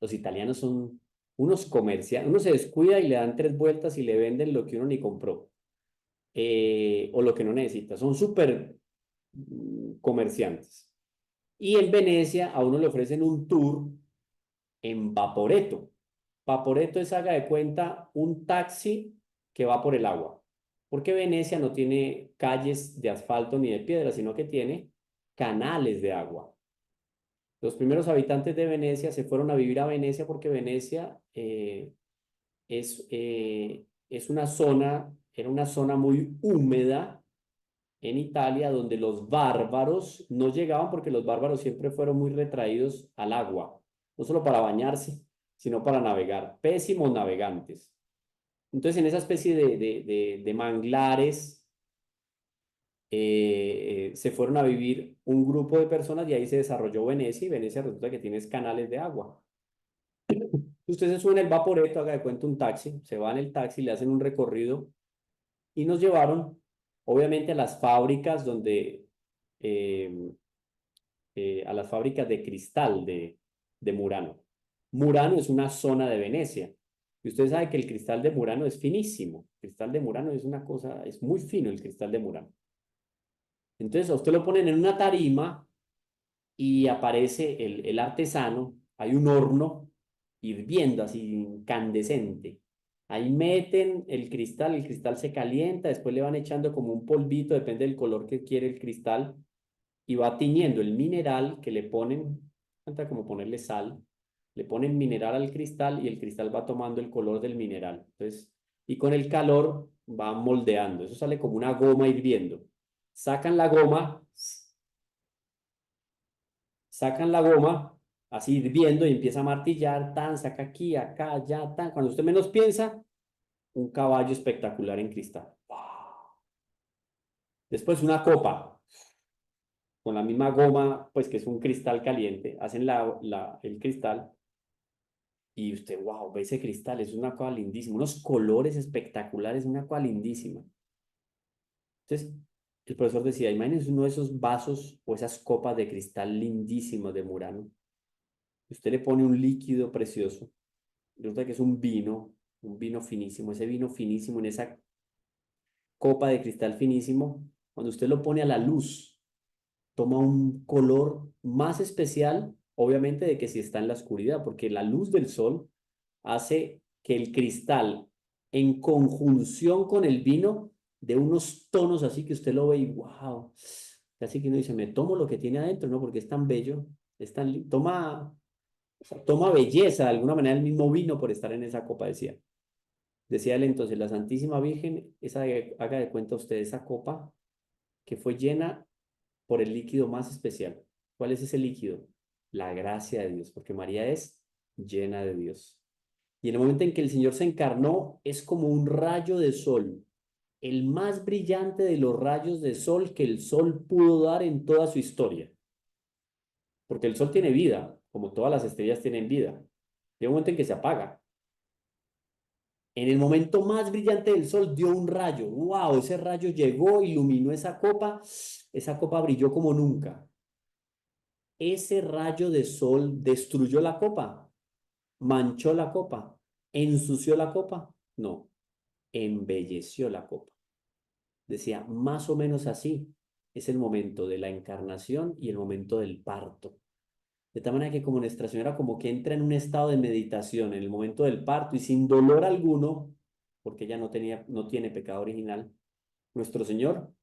los italianos son unos comerciantes. Uno se descuida y le dan 3 vueltas y le venden lo que uno ni compró, o lo que no necesita. Son súper comerciantes. Y en Venecia a uno le ofrecen un tour en Vaporetto. Vaporetto es, haga de cuenta, un taxi que va por el agua. Porque Venecia no tiene calles de asfalto ni de piedra, sino que tiene canales de agua. Los primeros habitantes de Venecia se fueron a vivir a Venecia porque Venecia es una zona, era una zona muy húmeda en Italia donde los bárbaros no llegaban porque los bárbaros siempre fueron muy retraídos al agua, no solo para bañarse, sino para navegar, pésimos navegantes. Entonces, en esa especie de manglares se fueron a vivir un grupo de personas y ahí se desarrolló Venecia y Venecia resulta que tiene canales de agua. Usted se sube en el Vaporetto, haga de cuenta un taxi, se va en el taxi, le hacen un recorrido y nos llevaron, obviamente, a las fábricas eh, a las fábricas de cristal de Murano. Murano es una zona de Venecia. Y usted sabe que el cristal de Murano es finísimo. El cristal de Murano es una cosa, es muy fino el cristal de Murano. Entonces a usted lo ponen en una tarima y aparece el artesano, hay un horno hirviendo así incandescente. Ahí meten el cristal se calienta, después le van echando como un polvito, depende del color que quiere el cristal, y va tiñendo el mineral que le ponen, cuenta como ponerle sal, le ponen mineral al cristal y el cristal va tomando el color del mineral. Entonces, y con el calor va moldeando, eso sale como una goma hirviendo. Sacan la goma, así hirviendo y empieza a martillar, tan, saca aquí, acá, allá, tan. Cuando usted menos piensa, un caballo espectacular en cristal. Después una copa, con la misma goma, pues que es un cristal caliente, hacen el cristal y usted, wow, ve ese cristal, es una cosa lindísima, unos colores espectaculares, una cosa lindísima. Entonces, el profesor decía, imagínense uno de esos vasos o esas copas de cristal lindísimas de Murano. Usted le pone un líquido precioso, resulta que es un vino finísimo, ese vino finísimo en esa copa de cristal finísimo, cuando usted lo pone a la luz, toma un color más especial, obviamente, de que si está en la oscuridad, porque la luz del sol hace que el cristal, en conjunción con el vino, de unos tonos así que usted lo ve y wow, así que uno dice, me tomo lo que tiene adentro, ¿no? Porque es tan bello, toma belleza de alguna manera el mismo vino por estar en esa copa, decía. Decía él entonces, la Santísima Virgen, haga de cuenta usted esa copa que fue llena por el líquido más especial. ¿Cuál es ese líquido? La gracia de Dios, porque María es llena de Dios. Y en el momento en que el Señor se encarnó, es como un rayo de sol, el más brillante de los rayos de sol que el sol pudo dar en toda su historia. Porque el sol tiene vida, como todas las estrellas tienen vida. Llega un momento en que se apaga. En el momento más brillante del sol dio un rayo. ¡Wow! Ese rayo llegó, iluminó esa copa. Esa copa brilló como nunca. Ese rayo de sol destruyó la copa, manchó la copa, ensució la copa. No, embelleció la copa. Decía, más o menos así es el momento de la encarnación y el momento del parto. De tal manera que como Nuestra Señora como que entra en un estado de meditación en el momento del parto y sin dolor alguno, porque ella no tiene pecado original, nuestro Señor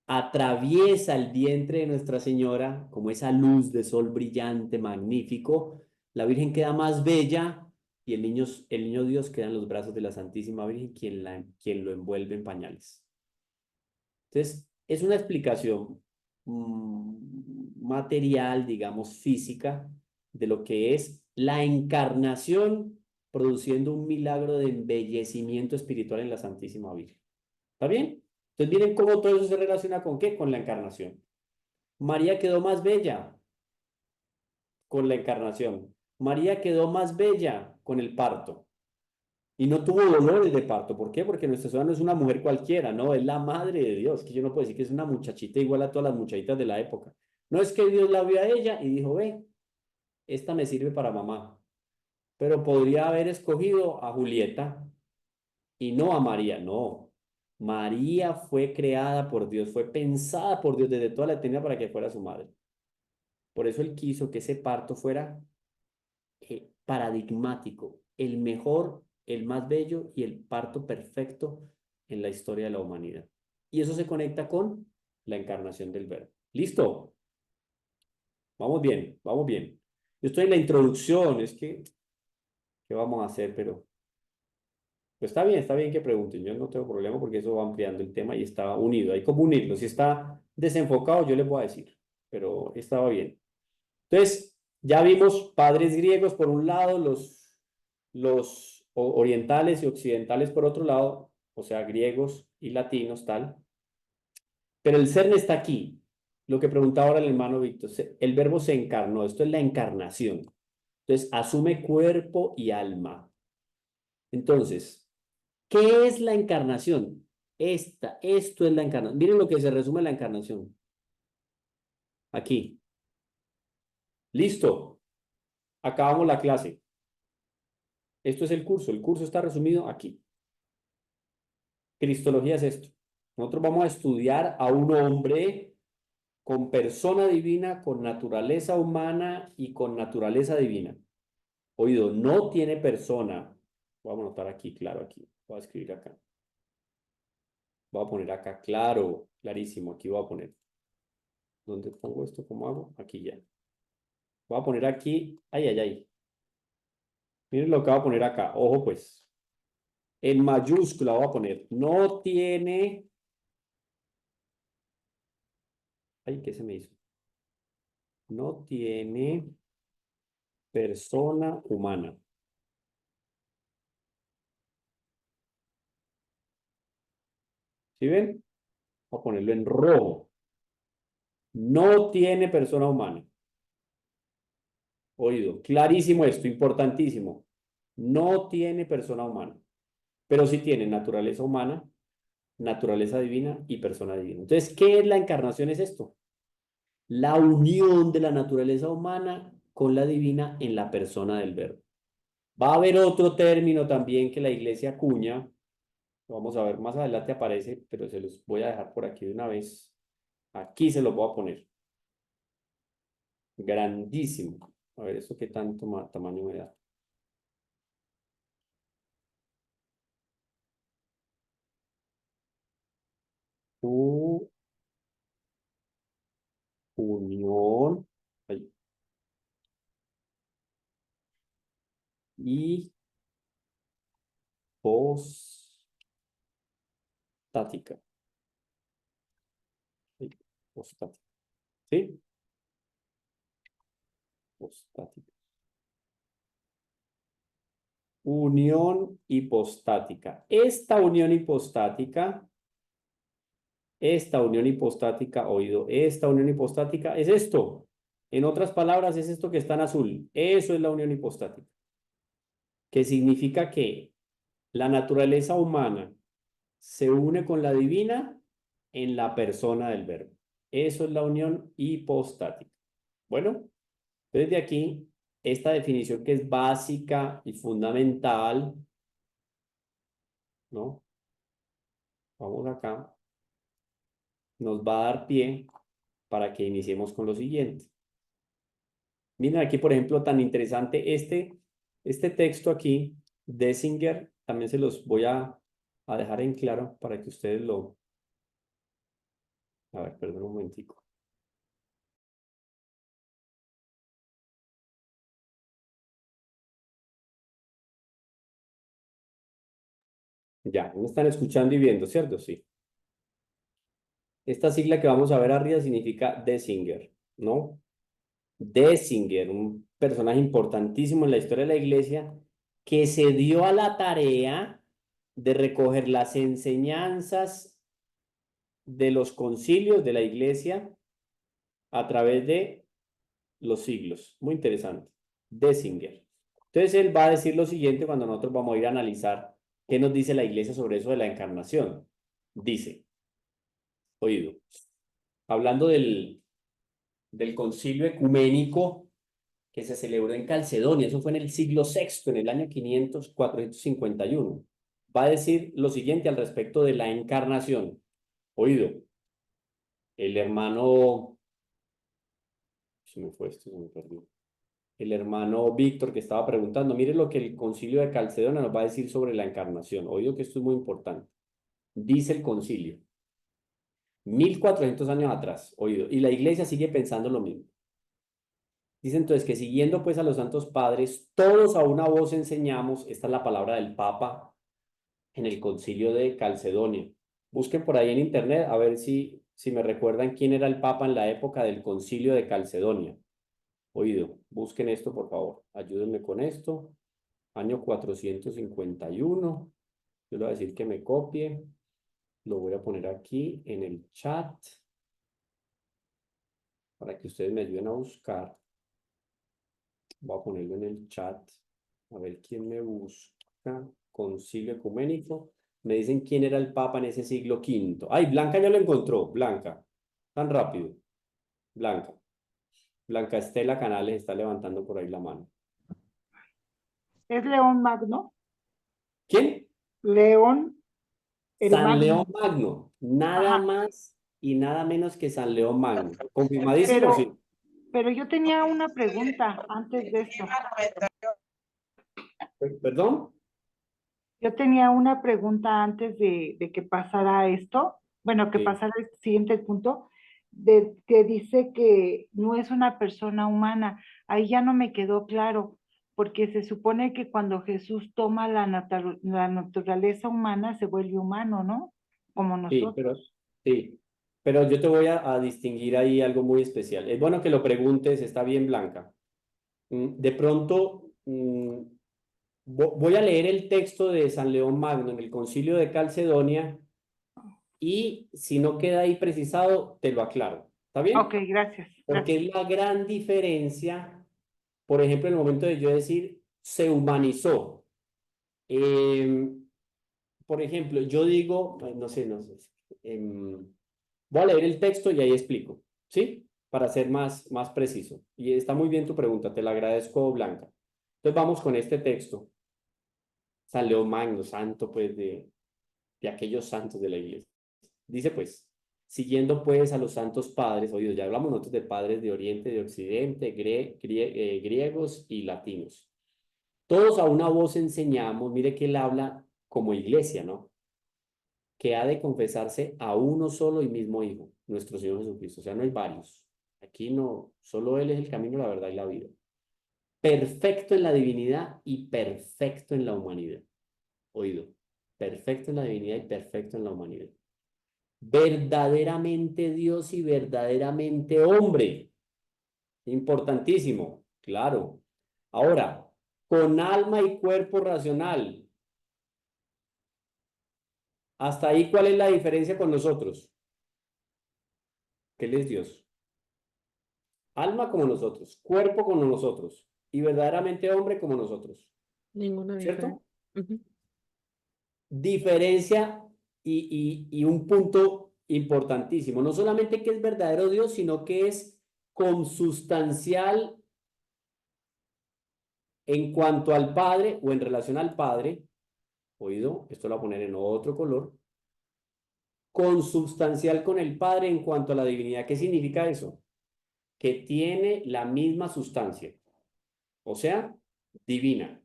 atraviesa el vientre de Nuestra Señora como esa luz de sol brillante, magnífico. La Virgen queda más bella y el niño Dios queda en los brazos de la Santísima Virgen, quien lo envuelve en pañales. Entonces, es una explicación material, digamos, física, de lo que es la encarnación produciendo un milagro de embellecimiento espiritual en la Santísima Virgen. ¿Está bien? Entonces miren cómo todo eso se relaciona con ¿qué? Con la encarnación. María quedó más bella con la encarnación. María quedó más bella con el parto. Y no tuvo dolores de parto. ¿Por qué? Porque nuestra Señora no es una mujer cualquiera, no, es la madre de Dios, que yo no puedo decir que es una muchachita igual a todas las muchachitas de la época. No es que Dios la vio a ella y dijo, ve, esta me sirve para mamá. Pero podría haber escogido a Julieta y no a María, no. María fue creada por Dios, fue pensada por Dios desde toda la eternidad para que fuera su madre. Por eso él quiso que ese parto fuera paradigmático, el mejor, el más bello y el parto perfecto en la historia de la humanidad. Y eso se conecta con la encarnación del Verbo. ¿Listo? Vamos bien, vamos bien. Yo estoy en la introducción, es que, ¿qué vamos a hacer? Pero pues está bien que pregunten, yo no tengo problema porque eso va ampliando el tema y está unido, hay como unirlo. Si está desenfocado, yo les voy a decir, pero estaba bien. Entonces, ya vimos padres griegos por un lado, los orientales y occidentales por otro lado, o sea, griegos y latinos, tal. Pero el CERN está aquí. Lo que preguntaba ahora el hermano Víctor, el verbo se encarnó, esto es la encarnación. Entonces, asume cuerpo y alma. Entonces, ¿qué es la encarnación? Esto es la encarnación. Miren lo que se resume en la encarnación. Aquí. Listo. Acabamos la clase. Esto es el curso. El curso está resumido aquí. Cristología es esto. Nosotros vamos a estudiar a un hombre con persona divina, con naturaleza humana y con naturaleza divina. Oído, no tiene persona. Vamos a anotar aquí, claro, aquí. Voy a escribir acá. Voy a poner acá, claro, clarísimo. Aquí voy a poner. ¿Dónde pongo esto? ¿Cómo hago? Aquí ya. Voy a poner aquí. Ay, ay, ay. Miren lo que voy a poner acá. Ojo, pues. En mayúscula voy a poner. No tiene. Ay, ¿qué se me hizo? No tiene persona humana. ¿Sí ven? Voy a ponerlo en rojo. No tiene persona humana. Oído, clarísimo esto, importantísimo. No tiene persona humana, pero sí tiene naturaleza humana, naturaleza divina y persona divina. Entonces, ¿qué es la encarnación? Es esto. La unión de la naturaleza humana con la divina en la persona del Verbo. Va a haber otro término también que la iglesia acuña. Lo vamos a ver más adelante aparece, pero se los voy a dejar por aquí de una vez. Aquí se los voy a poner. Grandísimo. A ver, ¿eso qué tanto tamaño me da? Unión ay, hipostática. Hipostática. ¿Sí? Hipostática. Unión hipostática. Esta unión hipostática, oído, esta unión hipostática es esto. En otras palabras, es esto que está en azul. Eso es la unión hipostática. Que significa que la naturaleza humana se une con la divina en la persona del verbo. Eso es la unión hipostática. Bueno, desde aquí, esta definición que es básica y fundamental, ¿no? Vamos acá, nos va a dar pie para que iniciemos con lo siguiente. Miren aquí, por ejemplo, tan interesante este texto aquí, Dessinger, también se los voy a dejar en claro para que ustedes lo... A ver, perdón un momentico. Ya, me están escuchando y viendo, ¿cierto? Sí. Esta sigla que vamos a ver arriba significa Denzinger, ¿no? Denzinger, un personaje importantísimo en la historia de la iglesia, que se dio a la tarea de recoger las enseñanzas de los concilios de la iglesia a través de los siglos. Muy interesante. Denzinger. Entonces él va a decir lo siguiente cuando nosotros vamos a ir a analizar qué nos dice la iglesia sobre eso de la encarnación. Dice, oído, hablando del concilio ecuménico que se celebró en Calcedonia, eso fue en el siglo VI, en el año 451. Va a decir lo siguiente al respecto de la encarnación. Oído, el hermano, se me fue esto, se me perdió. El hermano Víctor que estaba preguntando, mire lo que el concilio de Calcedonia nos va a decir sobre la encarnación. Oído que esto es muy importante. Dice el concilio, 1400 años atrás, oído, y la iglesia sigue pensando lo mismo. Dice entonces que siguiendo pues a los santos padres, todos a una voz enseñamos, esta es la palabra del Papa en el concilio de Calcedonia. Busquen por ahí en internet a ver si me recuerdan quién era el Papa en la época del concilio de Calcedonia. Oído, busquen esto por favor, ayúdenme con esto. Año 451, yo le voy a decir que me copie, lo voy a poner aquí en el chat para que ustedes me ayuden a buscar. Voy a ponerlo en el chat, a ver quién me busca. Concilio ecuménico. Me dicen quién era el Papa en ese siglo V. Ay, Blanca ya lo encontró, Blanca. Tan rápido. Blanca. Blanca Estela Canales está levantando por ahí la mano. Es León Magno. ¿Quién? León, el San Magno. León Magno. Nada Ajá. más y nada menos que San León Magno. ¿Confirmadísimo? Sí. Pero yo tenía una pregunta antes de esto. ¿Perdón? Yo tenía una pregunta antes de que pasara esto. Bueno, que Sí. pasara el siguiente punto, que dice que no es una persona humana. Ahí ya no me quedó claro, porque se supone que cuando Jesús toma la naturaleza humana se vuelve humano, ¿no? Como Sí, pero, nosotros. sí, pero yo te voy a distinguir ahí algo muy especial. Es bueno que lo preguntes, está bien, Blanca. De pronto, voy a leer el texto de San León Magno en el Concilio de Calcedonia y si no queda ahí precisado, te lo aclaro. ¿Está bien? Ok, gracias. Porque Gracias. es la gran diferencia, por ejemplo, en el momento de yo decir se humanizó. Por ejemplo, yo digo, no sé, voy a leer el texto y ahí explico, ¿sí? Para ser más preciso. Y está muy bien tu pregunta, te la agradezco, Blanca. Entonces vamos con este texto. San León Magno, santo pues de aquellos santos de la iglesia. Dice pues, siguiendo pues a los santos padres, oídos, ya hablamos nosotros de padres de Oriente, de Occidente, griegos y latinos. Todos a una voz enseñamos, mire que él habla como iglesia, ¿no? Que ha de confesarse a uno solo y mismo Hijo, nuestro Señor Jesucristo. O sea, no hay varios. Aquí no, solo Él es el camino, la verdad y la vida. Perfecto en la divinidad y perfecto en la humanidad. Oído, perfecto en la divinidad y perfecto en la humanidad. Verdaderamente Dios y verdaderamente hombre. Importantísimo, claro. Ahora, con alma y cuerpo racional. Hasta ahí, ¿cuál es la diferencia con nosotros? Que Él es Dios. Alma como nosotros, cuerpo como nosotros y verdaderamente hombre como nosotros. Ninguna ¿Cierto? diferencia. Diferencia y un punto importantísimo. No solamente que es verdadero Dios, sino que es consustancial en cuanto al Padre o en relación al Padre. Oído, esto lo voy a poner en otro color. Consubstancial con el Padre en cuanto a la divinidad. ¿Qué significa eso? Que tiene la misma sustancia, o sea, divina.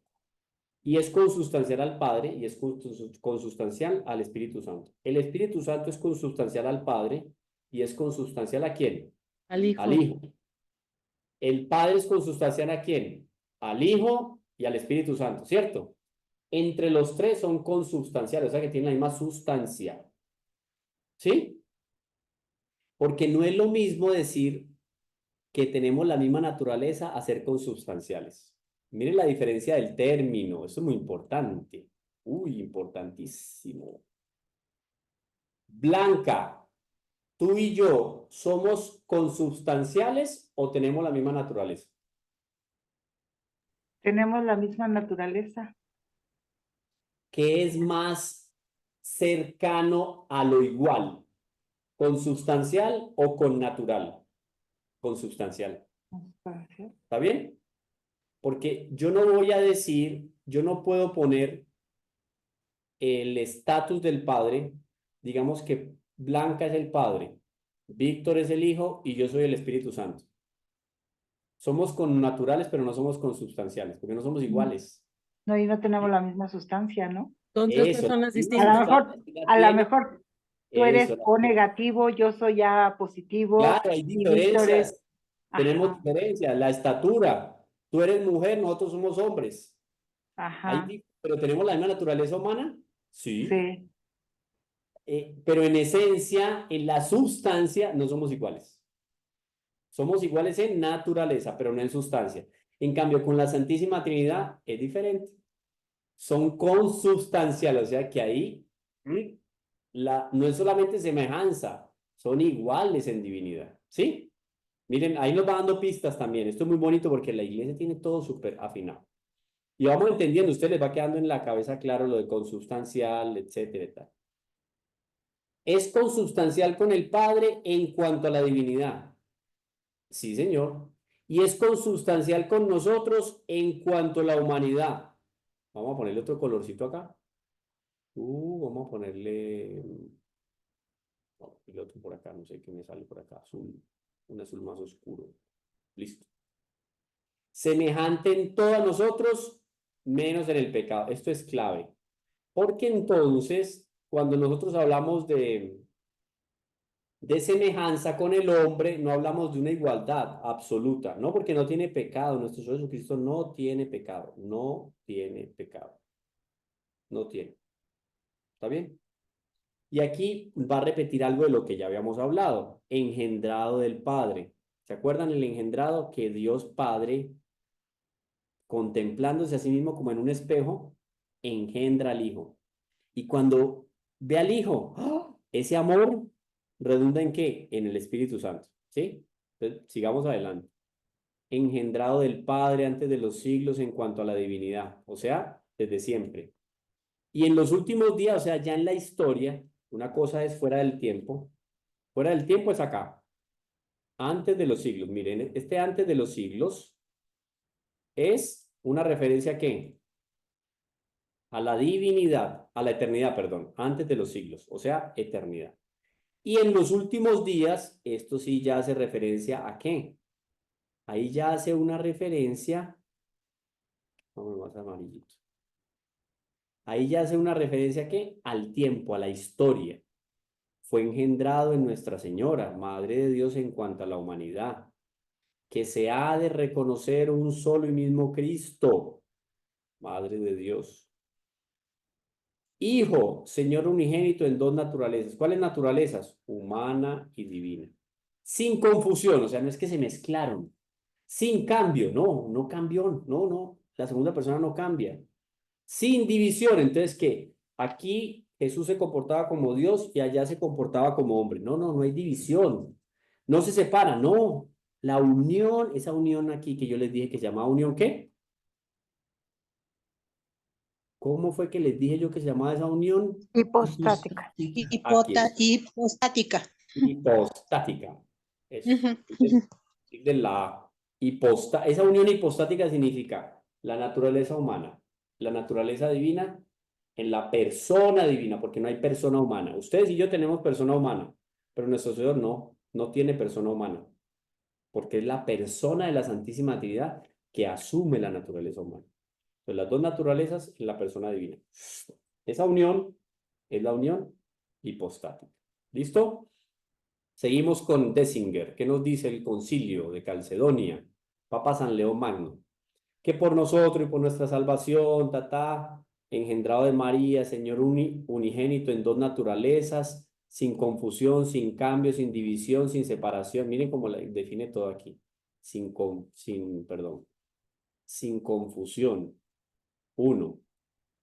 Y es consustancial al Padre y es consustancial al Espíritu Santo. El Espíritu Santo es consustancial al Padre y es consustancial ¿a quién? Al Hijo. Al Hijo. El Padre es consustancial ¿a quién? Al Hijo y al Espíritu Santo, ¿cierto? Entre los tres son consubstanciales, o sea que tienen la misma sustancia. ¿Sí? Porque no es lo mismo decir que tenemos la misma naturaleza a ser consubstanciales. Miren la diferencia del término, eso es muy importante. Uy, importantísimo. Blanca, ¿tú y yo somos consubstanciales o tenemos la misma naturaleza? Tenemos la misma naturaleza. ¿Qué es más cercano a lo igual? ¿Consubstancial o connatural? Consubstancial. ¿Está bien? Porque yo no voy a decir, yo no puedo poner el estatus del padre, digamos que Blanca es el padre, Víctor es el hijo y yo soy el Espíritu Santo. Somos connaturales, pero no somos consubstanciales, porque no somos iguales. No, y no tenemos la misma sustancia, ¿no? Son tres Eso, personas A lo distintas. mejor, la a lo tiene, mejor tú eres eso, la O tiene. negativo, yo soy A positivo, Claro, hay y Víctor es, diferencias. Tenemos ajá, diferencias. La estatura. Tú eres mujer, nosotros somos hombres. ajá, Pero tenemos la misma naturaleza humana. Sí. sí. Pero en esencia, en la sustancia, no somos iguales. Somos iguales en naturaleza, pero no en sustancia. En cambio, con la Santísima Trinidad es diferente. Son consubstanciales, o sea que ahí no es solamente semejanza, son iguales en divinidad. ¿Sí? Miren, ahí nos va dando pistas también. Esto es muy bonito porque la iglesia tiene todo súper afinado. Y vamos entendiendo, usted les va quedando en la cabeza claro lo de consubstancial, etcétera, y tal. Es consubstancial con el Padre en cuanto a la divinidad. Sí, señor. Y es consubstancial con nosotros en cuanto a la humanidad. Vamos a ponerle otro colorcito acá. Vamos a ponerle el otro por acá, no sé qué me sale por acá, azul, un azul más oscuro. Listo. Semejante en todos nosotros, menos en el pecado. Esto es clave. Porque entonces, cuando nosotros hablamos de semejanza con el hombre, no hablamos de una igualdad absoluta, no porque no tiene pecado, nuestro Señor Jesucristo no tiene pecado, no tiene pecado, no tiene. ¿Está bien? Y aquí va a repetir algo de lo que ya habíamos hablado, engendrado del Padre. ¿Se acuerdan el engendrado? Que Dios Padre, contemplándose a sí mismo como en un espejo, engendra al Hijo. Y cuando ve al Hijo, ¡oh!, ese amor redunda ¿en qué? En el Espíritu Santo. ¿Sí? Entonces, sigamos adelante. Engendrado del Padre antes de los siglos en cuanto a la divinidad, o sea, desde siempre. Y en los últimos días, o sea, ya en la historia, una cosa es fuera del tiempo es acá, antes de los siglos. Miren, este antes de los siglos es una referencia ¿a qué? A la divinidad, a la eternidad, perdón, antes de los siglos, o sea, eternidad. Y en los últimos días, esto sí ya hace referencia ¿a qué? Ahí ya hace una referencia, vamos más amarillito. Ahí ya hace una referencia ¿a qué? Al tiempo, a la historia. Fue engendrado en Nuestra Señora, Madre de Dios en cuanto a la humanidad, que se ha de reconocer un solo y mismo Cristo, Madre de Dios. Hijo, Señor unigénito en dos naturalezas. ¿Cuáles naturalezas? Humana y divina. Sin confusión, o sea, no es que se mezclaron. Sin cambio, no, no cambió, no, no. La segunda persona no cambia. Sin división, entonces, ¿qué? Aquí Jesús se comportaba como Dios y allá se comportaba como hombre. No, no, no hay división. No se separa, no. La unión, esa unión aquí que yo les dije que se llama unión, ¿qué? ¿Cómo fue que les dije yo que se llamaba esa unión? Hipostática. Aquí está. Hipostática. Hipostática. Eso. Ujú. De la esa unión hipostática significa la naturaleza humana, la naturaleza divina en la persona divina, porque no hay persona humana. Ustedes y yo tenemos persona humana, pero nuestro Señor no, no tiene persona humana, porque es la persona de la Santísima Trinidad que asume la naturaleza humana. Entonces, las dos naturalezas en la persona divina. Esa unión es la unión hipostática. ¿Listo? Seguimos con Dessinger. ¿Qué nos dice el concilio de Calcedonia? Papa San León Magno. Que por nosotros y por nuestra salvación, engendrado de María, Señor unigénito en dos naturalezas, sin confusión, sin cambio, sin división, sin separación. Miren cómo define todo aquí. Sin confusión. 1,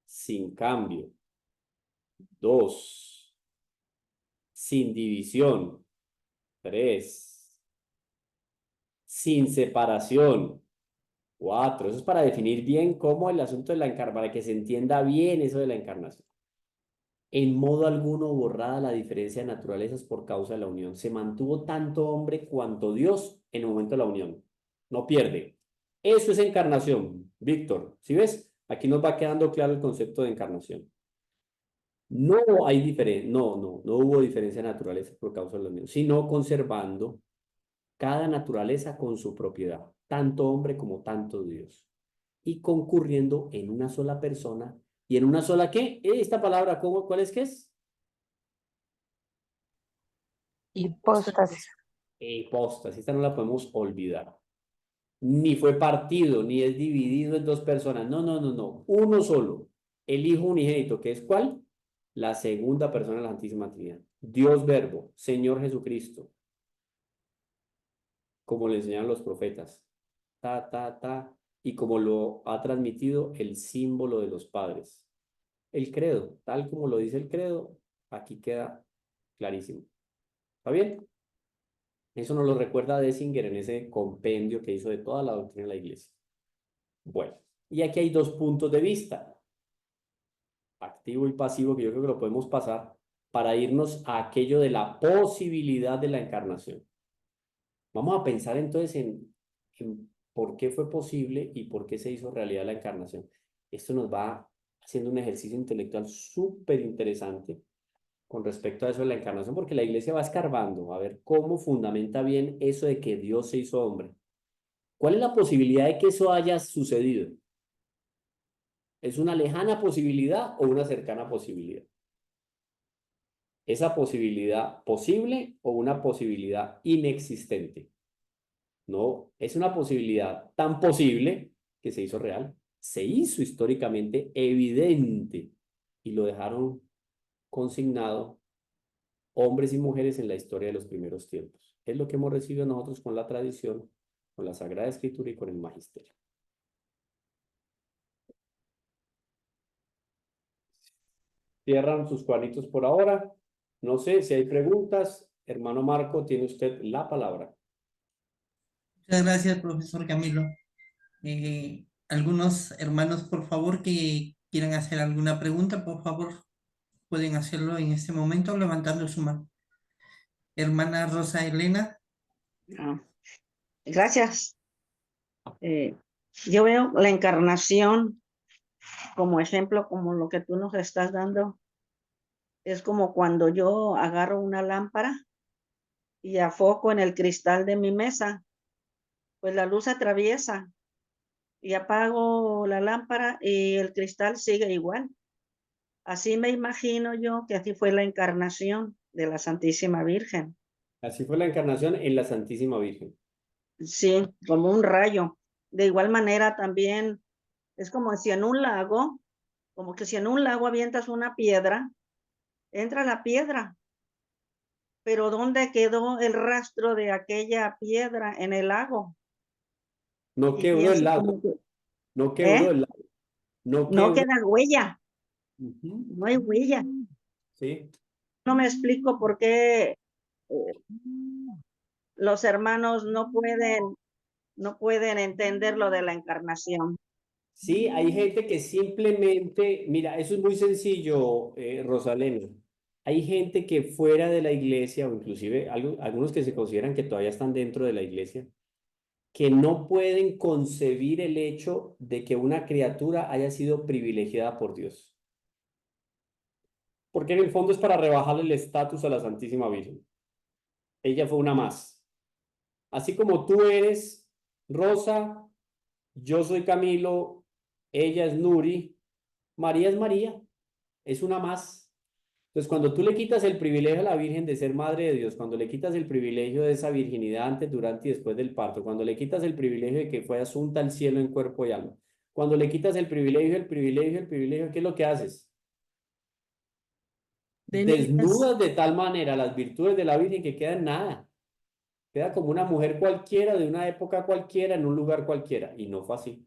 sin cambio. 2, sin división. 3, sin separación. 4, eso es para definir bien cómo el asunto de la encarnación, para que se entienda bien eso de la encarnación. En modo alguno borrada la diferencia de naturalezas por causa de la unión. Se mantuvo tanto hombre cuanto Dios en el momento de la unión. No pierde. Eso es encarnación, Víctor. ¿Sí ves? Aquí nos va quedando claro el concepto de encarnación. No hay diferencia, no hubo diferencia de naturaleza por causa de la unión, sino conservando cada naturaleza con su propiedad, tanto hombre como tanto Dios, y concurriendo en una sola persona y en una sola ¿qué? Esta palabra, ¿cuál es que es? Hipóstasis. Hipóstasis. Esta no la podemos olvidar. Ni fue partido, ni es dividido en dos personas. No. Uno solo. El Hijo unigénito, que es ¿cuál? La segunda persona de la Santísima Trinidad. Dios Verbo, Señor Jesucristo. Como le enseñaron los profetas. Y como lo ha transmitido el símbolo de los padres. El credo, tal como lo dice el credo, aquí queda clarísimo. ¿Está bien? Eso nos lo recuerda Dessinger en ese compendio que hizo de toda la doctrina de la Iglesia. Bueno, y aquí hay dos puntos de vista, activo y pasivo, que yo creo que lo podemos pasar para irnos a aquello de la posibilidad de la encarnación. Vamos a pensar entonces en por qué fue posible y por qué se hizo realidad la encarnación. Esto nos va haciendo un ejercicio intelectual súper interesante con respecto a eso de la encarnación, porque la Iglesia va escarbando a ver cómo fundamenta bien eso de que Dios se hizo hombre. ¿Cuál es la posibilidad de que eso haya sucedido? ¿Es una lejana posibilidad o una cercana posibilidad? ¿Esa posibilidad posible o una posibilidad inexistente? No, es una posibilidad tan posible que se hizo real, se hizo históricamente evidente y lo dejaron consignado hombres y mujeres en la historia de los primeros tiempos. Es lo que hemos recibido nosotros con la tradición, con la Sagrada Escritura y con el Magisterio. Cierran sus cuadritos por ahora. No sé si hay preguntas. Hermano Marco, tiene usted la palabra. Muchas gracias, profesor Camilo. Algunos hermanos, por favor, que quieran hacer alguna pregunta, por favor, pueden hacerlo en este momento levantando su mano. Hermana Rosa Elena. Gracias. Yo veo la encarnación como ejemplo, como lo que tú nos estás dando. Es como cuando yo agarro una lámpara y afoco en el cristal de mi mesa, pues la luz atraviesa y apago la lámpara y el cristal sigue igual. Así me imagino yo que así fue la encarnación de la Santísima Virgen. Así fue la encarnación en la Santísima Virgen. Sí, como un rayo. De igual manera también es como si en un lago, como que si en un lago avientas una piedra, entra la piedra, pero ¿dónde quedó el rastro de aquella piedra en el lago? No Y quebró el pienso lago. como que, No quebró el lago. no queda huella, Uh-huh. no hay huella. Sí. No me explico por qué los hermanos no pueden entender lo de la encarnación. Sí, hay gente que simplemente, mira, eso es muy sencillo, Rosalena. Hay gente que fuera de la iglesia, o inclusive algunos que se consideran que todavía están dentro de la iglesia, que no pueden concebir el hecho de que una criatura haya sido privilegiada por Dios. Porque en el fondo es para rebajarle el estatus a la Santísima Virgen. Ella fue una más. Así como tú eres Rosa, yo soy Camilo, ella es Nuri, María es María, es una más. Entonces, cuando tú le quitas el privilegio a la Virgen de ser Madre de Dios, cuando le quitas el privilegio de esa virginidad antes, durante y después del parto, cuando le quitas el privilegio de que fue asunta al cielo en cuerpo y alma, cuando le quitas el privilegio, ¿qué es lo que haces? de niñas. desnudas de tal manera las virtudes de la Virgen que queda en nada. Queda como una mujer cualquiera, de una época cualquiera, en un lugar cualquiera. Y no fue así.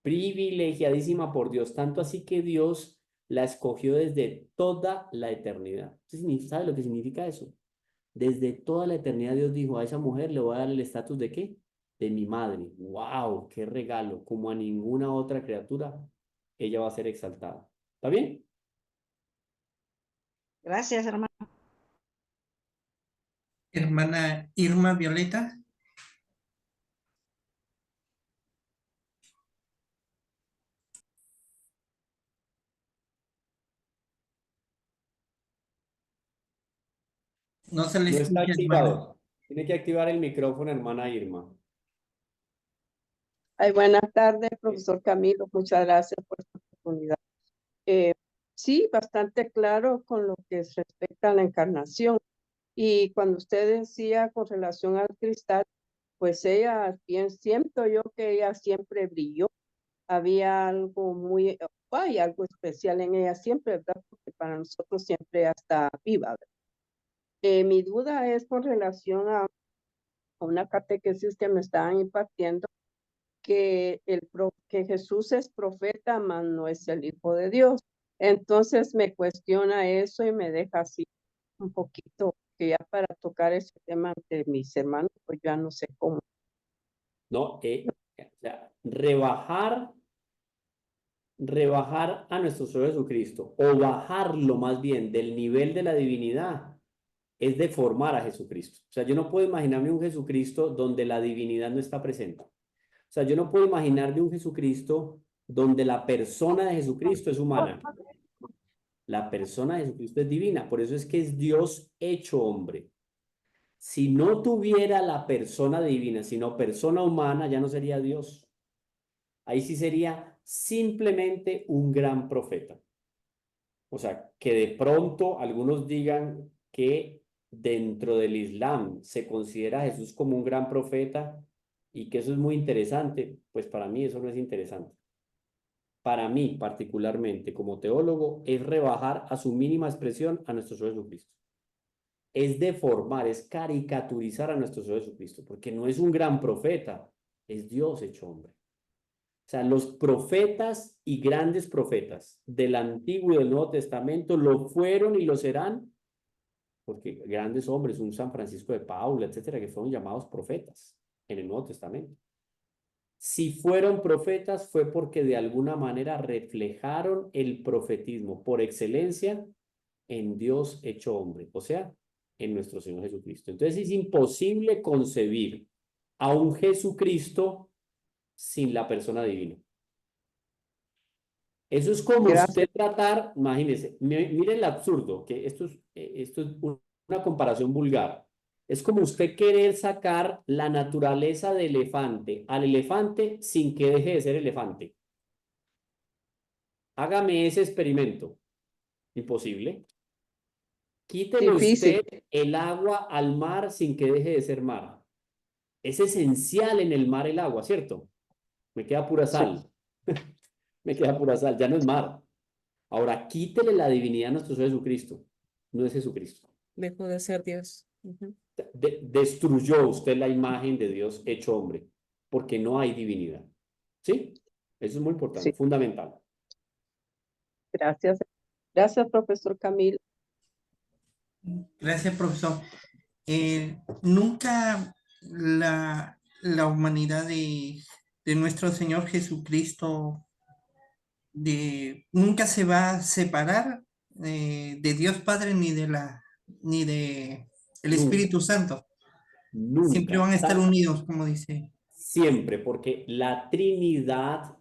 Privilegiadísima por Dios, tanto así que Dios la escogió desde toda la eternidad. ¿Sabe lo que significa eso? Desde toda la eternidad Dios dijo, a esa mujer le voy a dar el estatus ¿de qué? De mi madre. ¡Wow! ¡Qué regalo! Como a ninguna otra criatura, ella va a ser exaltada. ¿Está bien? Gracias, hermano. Hermana Irma Violeta. No se le No está escucha, hermana. activado. Tiene que activar el micrófono, hermana Irma. Ay, buenas tardes, profesor Camilo. Muchas gracias por esta oportunidad. Sí, bastante claro con lo que respecta a la encarnación. Y cuando usted decía con relación al cristal, pues ella, bien, siento yo que ella siempre brilló. Había algo muy, hay algo especial en ella siempre, ¿verdad? Porque para nosotros siempre está viva, ¿verdad? Mi duda es con relación a una catequesis que me estaban impartiendo, que que Jesús es profeta, mas no es el Hijo de Dios. Entonces me cuestiona eso y me deja así un poquito, que ya para tocar ese tema ante mis hermanos, pues ya no sé cómo. No, o sea, rebajar a nuestro Señor Jesucristo o bajarlo más bien del nivel de la divinidad es deformar a Jesucristo. O sea, yo no puedo imaginarme un Jesucristo donde la divinidad no está presente. O sea, yo no puedo imaginarme un Jesucristo donde la persona de Jesucristo es humana. La persona de Jesucristo es divina. Por eso es que es Dios hecho hombre. Si no tuviera la persona divina, sino persona humana, ya no sería Dios. Ahí sí sería simplemente un gran profeta. O sea, que de pronto algunos digan que dentro del Islam se considera a Jesús como un gran profeta y que eso es muy interesante, pues para mí eso no es interesante. Para mí, particularmente, como teólogo, es rebajar a su mínima expresión a nuestro Señor Jesucristo. Es deformar, es caricaturizar a nuestro Señor Jesucristo, porque no es un gran profeta, es Dios hecho hombre. O sea, los profetas y grandes profetas del Antiguo y del Nuevo Testamento lo fueron y lo serán, porque grandes hombres, un San Francisco de Paula, etcétera, que fueron llamados profetas en el Nuevo Testamento. Si fueron profetas fue porque de alguna manera reflejaron el profetismo por excelencia en Dios hecho hombre, o sea, en nuestro Señor Jesucristo. Entonces es imposible concebir a un Jesucristo sin la persona divina. Eso es como usted tratar, imagínese, mire el absurdo, que esto es una comparación vulgar. Es como usted querer sacar la naturaleza del elefante al elefante sin que deje de ser elefante. Hágame ese experimento. Imposible. Quítele Difícil. usted el agua al mar sin que deje de ser mar. Es esencial en el mar el agua, ¿cierto? Me queda pura sal. Me queda pura sal, ya no es mar. Ahora, quítele la divinidad a nuestro Señor Jesucristo. No es Jesucristo. Dejó de ser Dios. Destruyó usted la imagen de Dios hecho hombre, porque no hay divinidad. ¿Sí? Eso es muy importante, Sí. fundamental. Gracias. Gracias, profesor Camilo. Gracias, profesor. Nunca la humanidad de nuestro Señor Jesucristo nunca se va a separar de Dios Padre ni de el Espíritu Santo. Siempre Nunca. van a estar unidos, como dice. Siempre, porque la Trinidad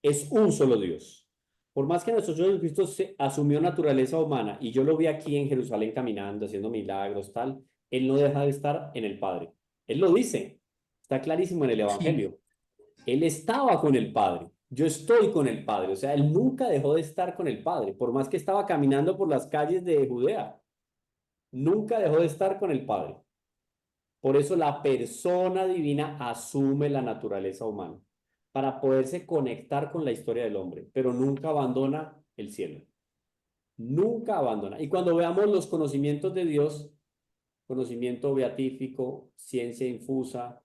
es un solo Dios. Por más que nuestro Señor Jesucristo se asumió naturaleza humana, y yo lo vi aquí en Jerusalén caminando, haciendo milagros, tal, Él no deja de estar en el Padre. Él lo dice, está clarísimo en el Evangelio. Él estaba con el Padre, yo estoy con el Padre, o sea, Él nunca dejó de estar con el Padre, por más que estaba caminando por las calles de Judea, nunca dejó de estar con el Padre. Por eso la persona divina asume la naturaleza humana para poderse conectar con la historia del hombre, pero nunca abandona el cielo. nunca abandona. Y cuando veamos los conocimientos de Dios, conocimiento beatífico, ciencia infusa,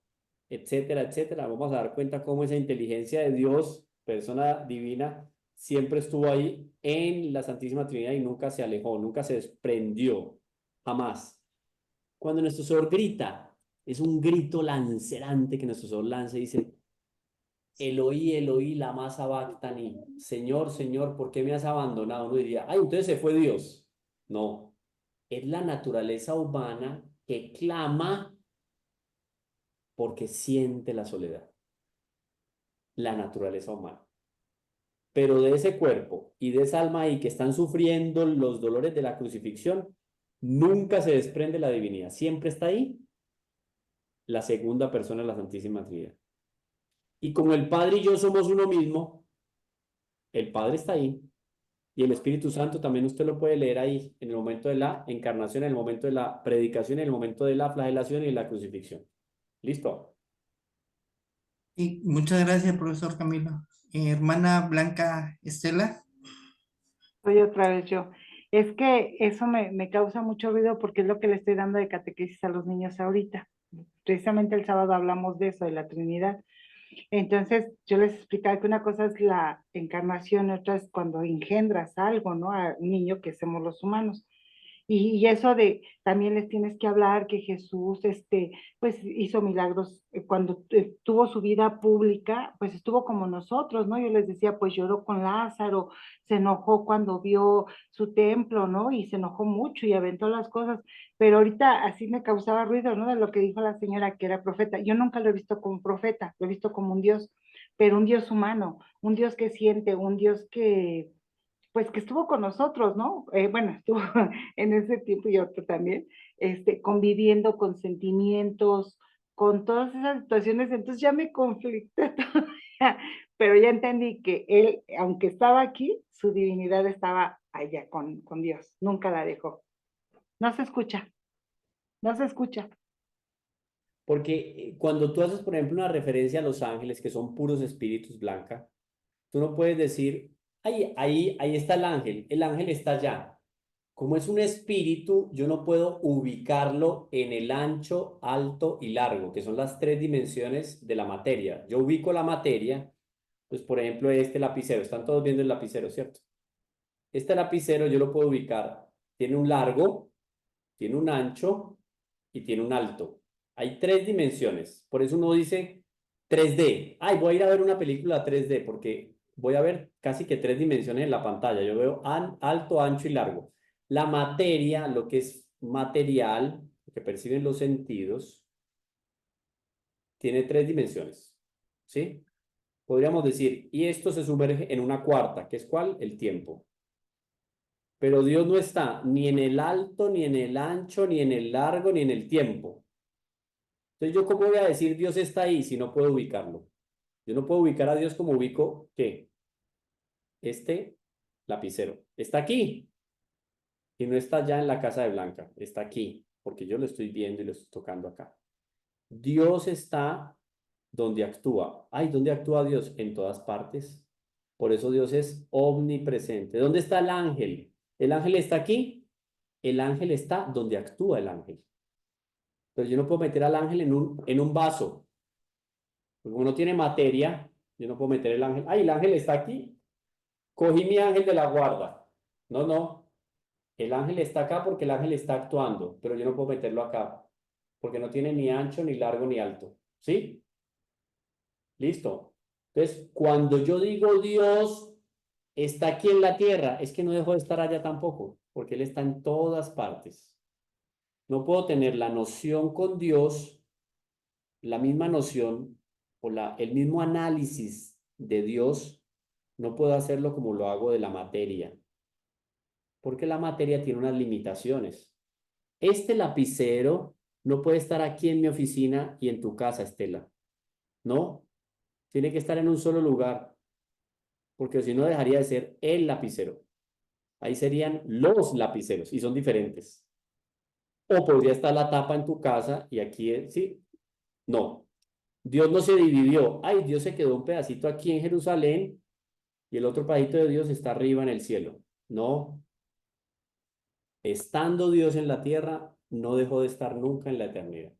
etcétera, etcétera, vamos a dar cuenta cómo esa inteligencia de Dios, persona divina, siempre estuvo ahí en la Santísima Trinidad y nunca se alejó, nunca se desprendió, jamás. Cuando nuestro Señor grita, es un grito lancerante que nuestro Señor lanza y dice: Eloí, Eloí, lama sabactani. Señor, Señor, ¿por qué me has abandonado? Uno diría, ay, entonces se fue Dios. No, es la naturaleza humana que clama porque siente la soledad. La naturaleza humana. Pero de ese cuerpo y de esa alma ahí que están sufriendo los dolores de la crucifixión, nunca se desprende la divinidad. Siempre está ahí la segunda persona de la Santísima Trinidad. Y como el Padre y yo somos uno mismo, el Padre está ahí. Y el Espíritu Santo también usted lo puede leer ahí, en el momento de la encarnación, en el momento de la predicación, en el momento de la flagelación y la crucifixión. ¿Listo? Y muchas gracias, profesor Camilo. Hermana Blanca Estela. Soy otra vez yo. Es que eso me causa mucho ruido porque es lo que le estoy dando de catequesis a los niños ahorita. Precisamente el sábado hablamos de eso, de la Trinidad. Entonces, yo les explicaba que una cosa es la encarnación, otra es cuando engendras algo, ¿no? A un niño que somos los humanos. Y eso de, también les tienes que hablar que Jesús, pues hizo milagros cuando tuvo su vida pública, pues estuvo como nosotros, ¿no? Yo les decía, pues lloró con Lázaro, se enojó cuando vio su templo, ¿no? Y se enojó mucho y aventó las cosas, pero ahorita así me causaba ruido, ¿no? De lo que dijo la señora que era profeta. Yo nunca lo he visto como profeta, lo he visto como un Dios, pero un Dios humano, un Dios que siente, un Dios que pues que estuvo con nosotros, ¿no? Bueno, estuvo en ese tiempo y otro también, conviviendo con sentimientos, con todas esas situaciones, entonces ya me conflicté todo, pero ya entendí que él, aunque estaba aquí, su divinidad estaba allá con Dios, nunca la dejó. No se escucha, no se escucha. Porque cuando tú haces, por ejemplo, una referencia a los ángeles, que son puros espíritus, Blanca, tú no puedes decir, ahí está el ángel está allá. Como es un espíritu, yo no puedo ubicarlo en el ancho, alto y largo, que son las tres dimensiones de la materia. Yo ubico la materia, pues por ejemplo este lapicero, están todos viendo el lapicero, ¿cierto? Este lapicero yo lo puedo ubicar, tiene un largo, tiene un ancho y tiene un alto. Hay tres dimensiones, por eso uno dice 3D. Ay, voy a ir a ver una película 3D porque voy a ver casi que tres dimensiones en la pantalla. Yo veo alto, ancho y largo. La materia, lo que es material, lo que perciben los sentidos, tiene tres dimensiones, ¿sí? Podríamos decir, y esto se sumerge en una cuarta, que es ¿cuál? El tiempo. Pero Dios no está ni en el alto, ni en el ancho, ni en el largo, ni en el tiempo. Entonces, ¿yo cómo voy a decir Dios está ahí si no puedo ubicarlo? Yo no puedo ubicar a Dios como ubico, ¿qué? Este lapicero. Está aquí. Y no está ya en la casa de Blanca. Está aquí, porque yo lo estoy viendo y lo estoy tocando acá. Dios está donde actúa. Ay, ¿dónde actúa Dios? En todas partes. Por eso Dios es omnipresente. ¿Dónde está el ángel? ¿El ángel está aquí? El ángel está donde actúa el ángel. Pero yo no puedo meter al ángel en un vaso. Porque como no tiene materia, yo no puedo meter el ángel. Ay, el ángel está aquí. Cogí mi ángel de la guarda. No, no. El ángel está acá porque el ángel está actuando, pero yo no puedo meterlo acá, porque no tiene ni ancho, ni largo, ni alto. ¿Sí? Listo. Entonces, cuando yo digo Dios está aquí en la tierra, es que no dejó de estar allá tampoco, porque Él está en todas partes. No puedo tener la noción con Dios, la misma noción o el mismo análisis de Dios, no puedo hacerlo como lo hago de la materia, porque la materia tiene unas limitaciones. Este lapicero no puede estar aquí en mi oficina y en tu casa, Estela. No, tiene que estar en un solo lugar, porque si no dejaría de ser el lapicero. Ahí serían los lapiceros y son diferentes. O podría estar la tapa en tu casa y aquí, sí, no. Dios no se dividió. Ay, Dios se quedó un pedacito aquí en Jerusalén y el otro pedacito de Dios está arriba en el cielo. No, estando Dios en la tierra, no dejó de estar nunca en la eternidad.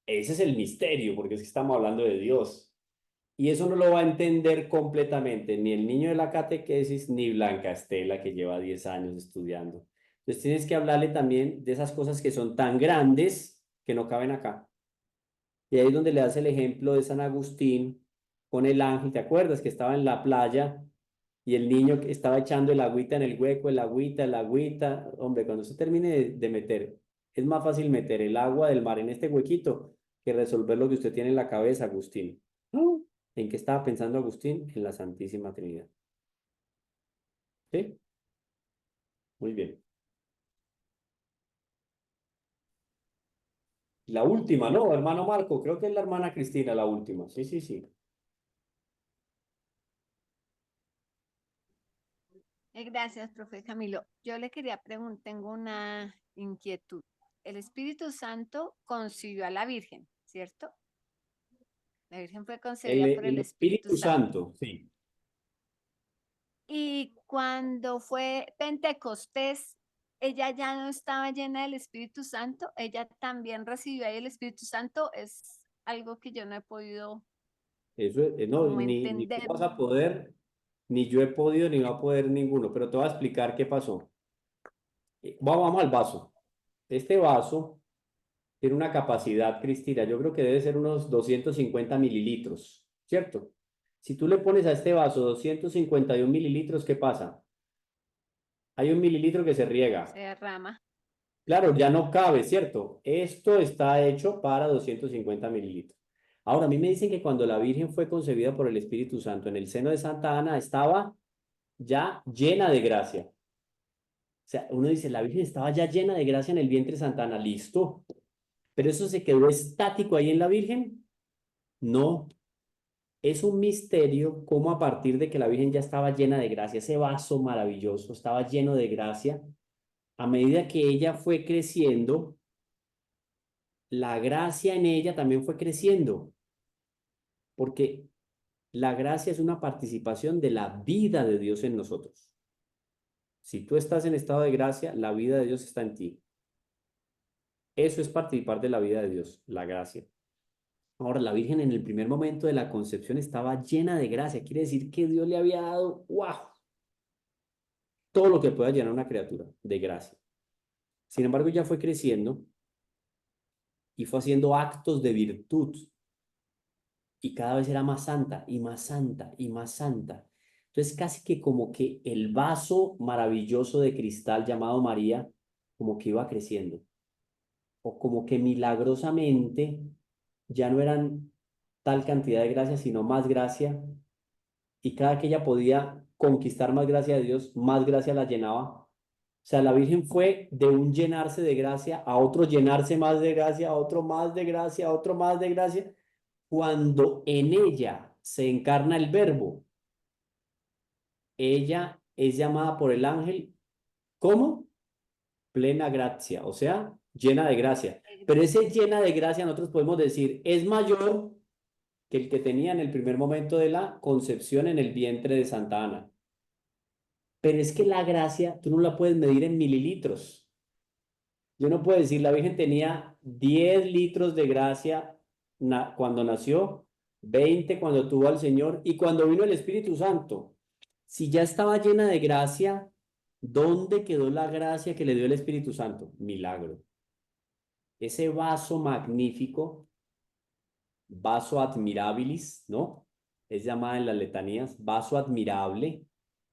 Ese es el misterio, porque es que estamos hablando de Dios. Y eso no lo va a entender completamente ni el niño de la catequesis, ni Blanca Estela, que lleva 10 años estudiando. Entonces tienes que hablarle también de esas cosas que son tan grandes que no caben acá. Y ahí es donde le das el ejemplo de San Agustín con el ángel. ¿Te acuerdas que estaba en la playa y el niño que estaba echando el agüita en el hueco, el agüita, el agüita? Hombre, cuando se termine de meter, es más fácil meter el agua del mar en este huequito que resolver lo que usted tiene en la cabeza, Agustín. ¿No? ¿En qué estaba pensando Agustín? En la Santísima Trinidad. ¿Sí? Muy bien. La última, ¿no? Hermano Marco, creo que es la hermana Cristina la última. Sí, sí, sí. Gracias, profe Camilo. Yo le quería preguntar, tengo una inquietud. El Espíritu Santo concibió a la Virgen, ¿cierto? La Virgen fue concebida por el El Espíritu Espíritu Santo. Santo, sí. Y cuando fue Pentecostés, ella ya no estaba llena del Espíritu Santo, ella también recibió ahí el Espíritu Santo. Es algo que yo no he podido Eso no, como ni tú entender. vas a poder, ni yo he podido, ni va a poder ninguno. Pero te voy a explicar qué pasó. Vamos al vaso. Este vaso tiene una capacidad, Cristina, yo creo que debe ser unos 250 mililitros, ¿cierto? Si tú le pones a este vaso 251 mililitros, ¿qué pasa? Hay 1 mililitro que se riega. Se derrama. Claro, ya no cabe, ¿cierto? Esto está hecho para 250 mililitros. Ahora, a mí me dicen que cuando la Virgen fue concebida por el Espíritu Santo en el seno de Santa Ana, estaba ya llena de gracia. O sea, uno dice, la Virgen estaba ya llena de gracia en el vientre de Santa Ana, listo. Pero eso se quedó estático ahí en la Virgen. No, es un misterio cómo a partir de que la Virgen ya estaba llena de gracia, ese vaso maravilloso estaba lleno de gracia, a medida que ella fue creciendo, la gracia en ella también fue creciendo, porque la gracia es una participación de la vida de Dios en nosotros. Si tú estás en estado de gracia, la vida de Dios está en ti. Eso es participar de la vida de Dios, la gracia. Ahora, la Virgen en el primer momento de la concepción estaba llena de gracia. Quiere decir que Dios le había dado, wow, todo lo que pueda llenar una criatura de gracia. Sin embargo, ya fue creciendo y fue haciendo actos de virtud y cada vez era más santa y más santa y más santa. Entonces, casi que como que el vaso maravilloso de cristal llamado María, como que iba creciendo, o como que milagrosamente ya no eran tal cantidad de gracia, sino más gracia, y cada que ella podía conquistar más gracia de Dios, más gracia la llenaba. O sea, la Virgen fue de un llenarse de gracia a otro llenarse más de gracia, a otro más de gracia, a otro más de gracia, cuando en ella se encarna el Verbo. Ella es llamada por el ángel como plena gracia, o sea, llena de gracia. Pero ese llena de gracia nosotros podemos decir es mayor que el que tenía en el primer momento de la concepción en el vientre de Santa Ana. Pero es que la gracia tú no la puedes medir en mililitros. Yo no puedo decir, la Virgen tenía 10 litros de gracia cuando nació, 20 cuando tuvo al Señor y cuando vino el Espíritu Santo. Si ya estaba llena de gracia, ¿dónde quedó la gracia que le dio el Espíritu Santo? Milagro. Ese vaso magnífico, vaso admirabilis, ¿no? Es llamada en las letanías, vaso admirable.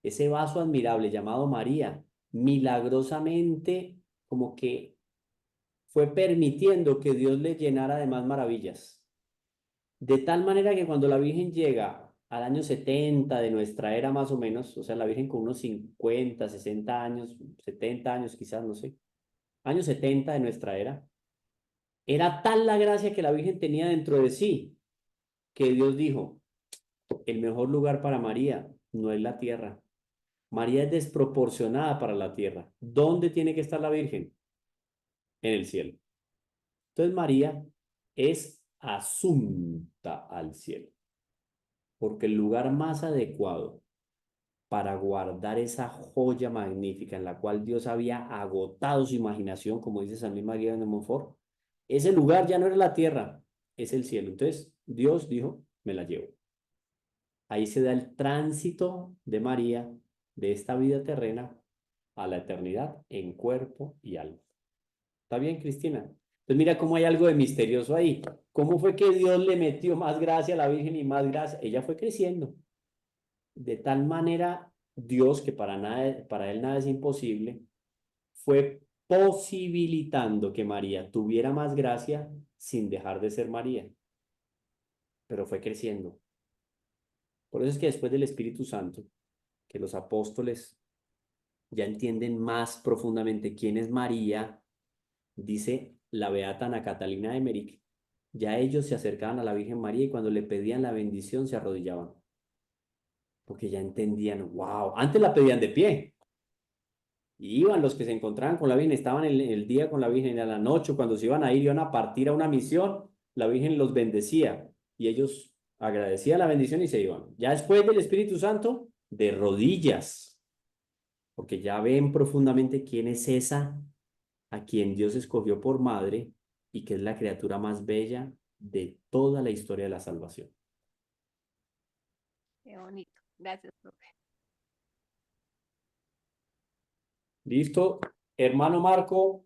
Ese vaso admirable llamado María, milagrosamente como que fue permitiendo que Dios le llenara de más maravillas. De tal manera que cuando la Virgen llega al año 70 de nuestra era más o menos, o sea, la Virgen con unos 50, 60 años, 70 años quizás, no sé, años 70 de nuestra era tal la gracia que la Virgen tenía dentro de sí, que Dios dijo, el mejor lugar para María no es la tierra. María es desproporcionada para la tierra. ¿Dónde tiene que estar la Virgen? En el cielo. Entonces María es asunta al cielo, porque el lugar más adecuado para guardar esa joya magnífica en la cual Dios había agotado su imaginación, como dice San Luis María de Montfort, ese lugar ya no era la tierra, es el cielo. Entonces Dios dijo, me la llevo. Ahí se da el tránsito de María de esta vida terrena a la eternidad en cuerpo y alma. ¿Está bien, Cristina? Entonces mira cómo hay algo de misterioso ahí. ¿Cómo fue que Dios le metió más gracia a la Virgen y más gracia? Ella fue creciendo. De tal manera, Dios, que para él nada es imposible, fue posibilitando que María tuviera más gracia sin dejar de ser María. Pero fue creciendo. Por eso es que después del Espíritu Santo, que los apóstoles ya entienden más profundamente quién es María, dice la beata Ana Catalina de Emmerich, ya ellos se acercaban a la Virgen María y cuando le pedían la bendición se arrodillaban. Porque ya entendían, wow, antes la pedían de pie. Y iban los que se encontraban con la Virgen, estaban el día con la Virgen, a la noche, cuando se iban a ir, iban a partir a una misión, la Virgen los bendecía y ellos agradecían la bendición y se iban. Ya después del Espíritu Santo, de rodillas, porque ya ven profundamente quién es esa a quien Dios escogió por madre y que es la criatura más bella de toda la historia de la salvación. Qué bonito. Gracias, profe. ¿Listo? Hermano Marco,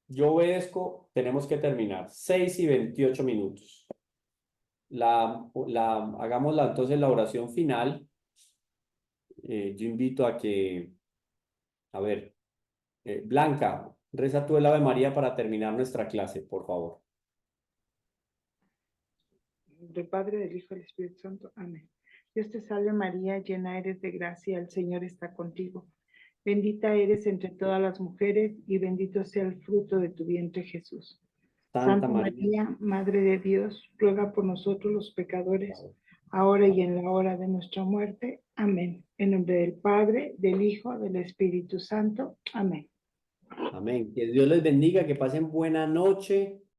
yo obedezco, tenemos que terminar. 6:28. Hagámosla entonces la oración final. Yo invito a que, a ver, Blanca, reza tú el Ave María para terminar nuestra clase, por favor. Del Padre, del Hijo y del Espíritu Santo. Amén. Dios te salve María, llena eres de gracia, el Señor está contigo. Bendita eres entre todas las mujeres y bendito sea el fruto de tu vientre Jesús. Santa Santa María, María, Madre de Dios, ruega por nosotros los pecadores, ahora y en la hora de nuestra muerte. Amén. En nombre del Padre, del Hijo, del Espíritu Santo. Amén. amén. Que Dios les bendiga, que pasen buena noche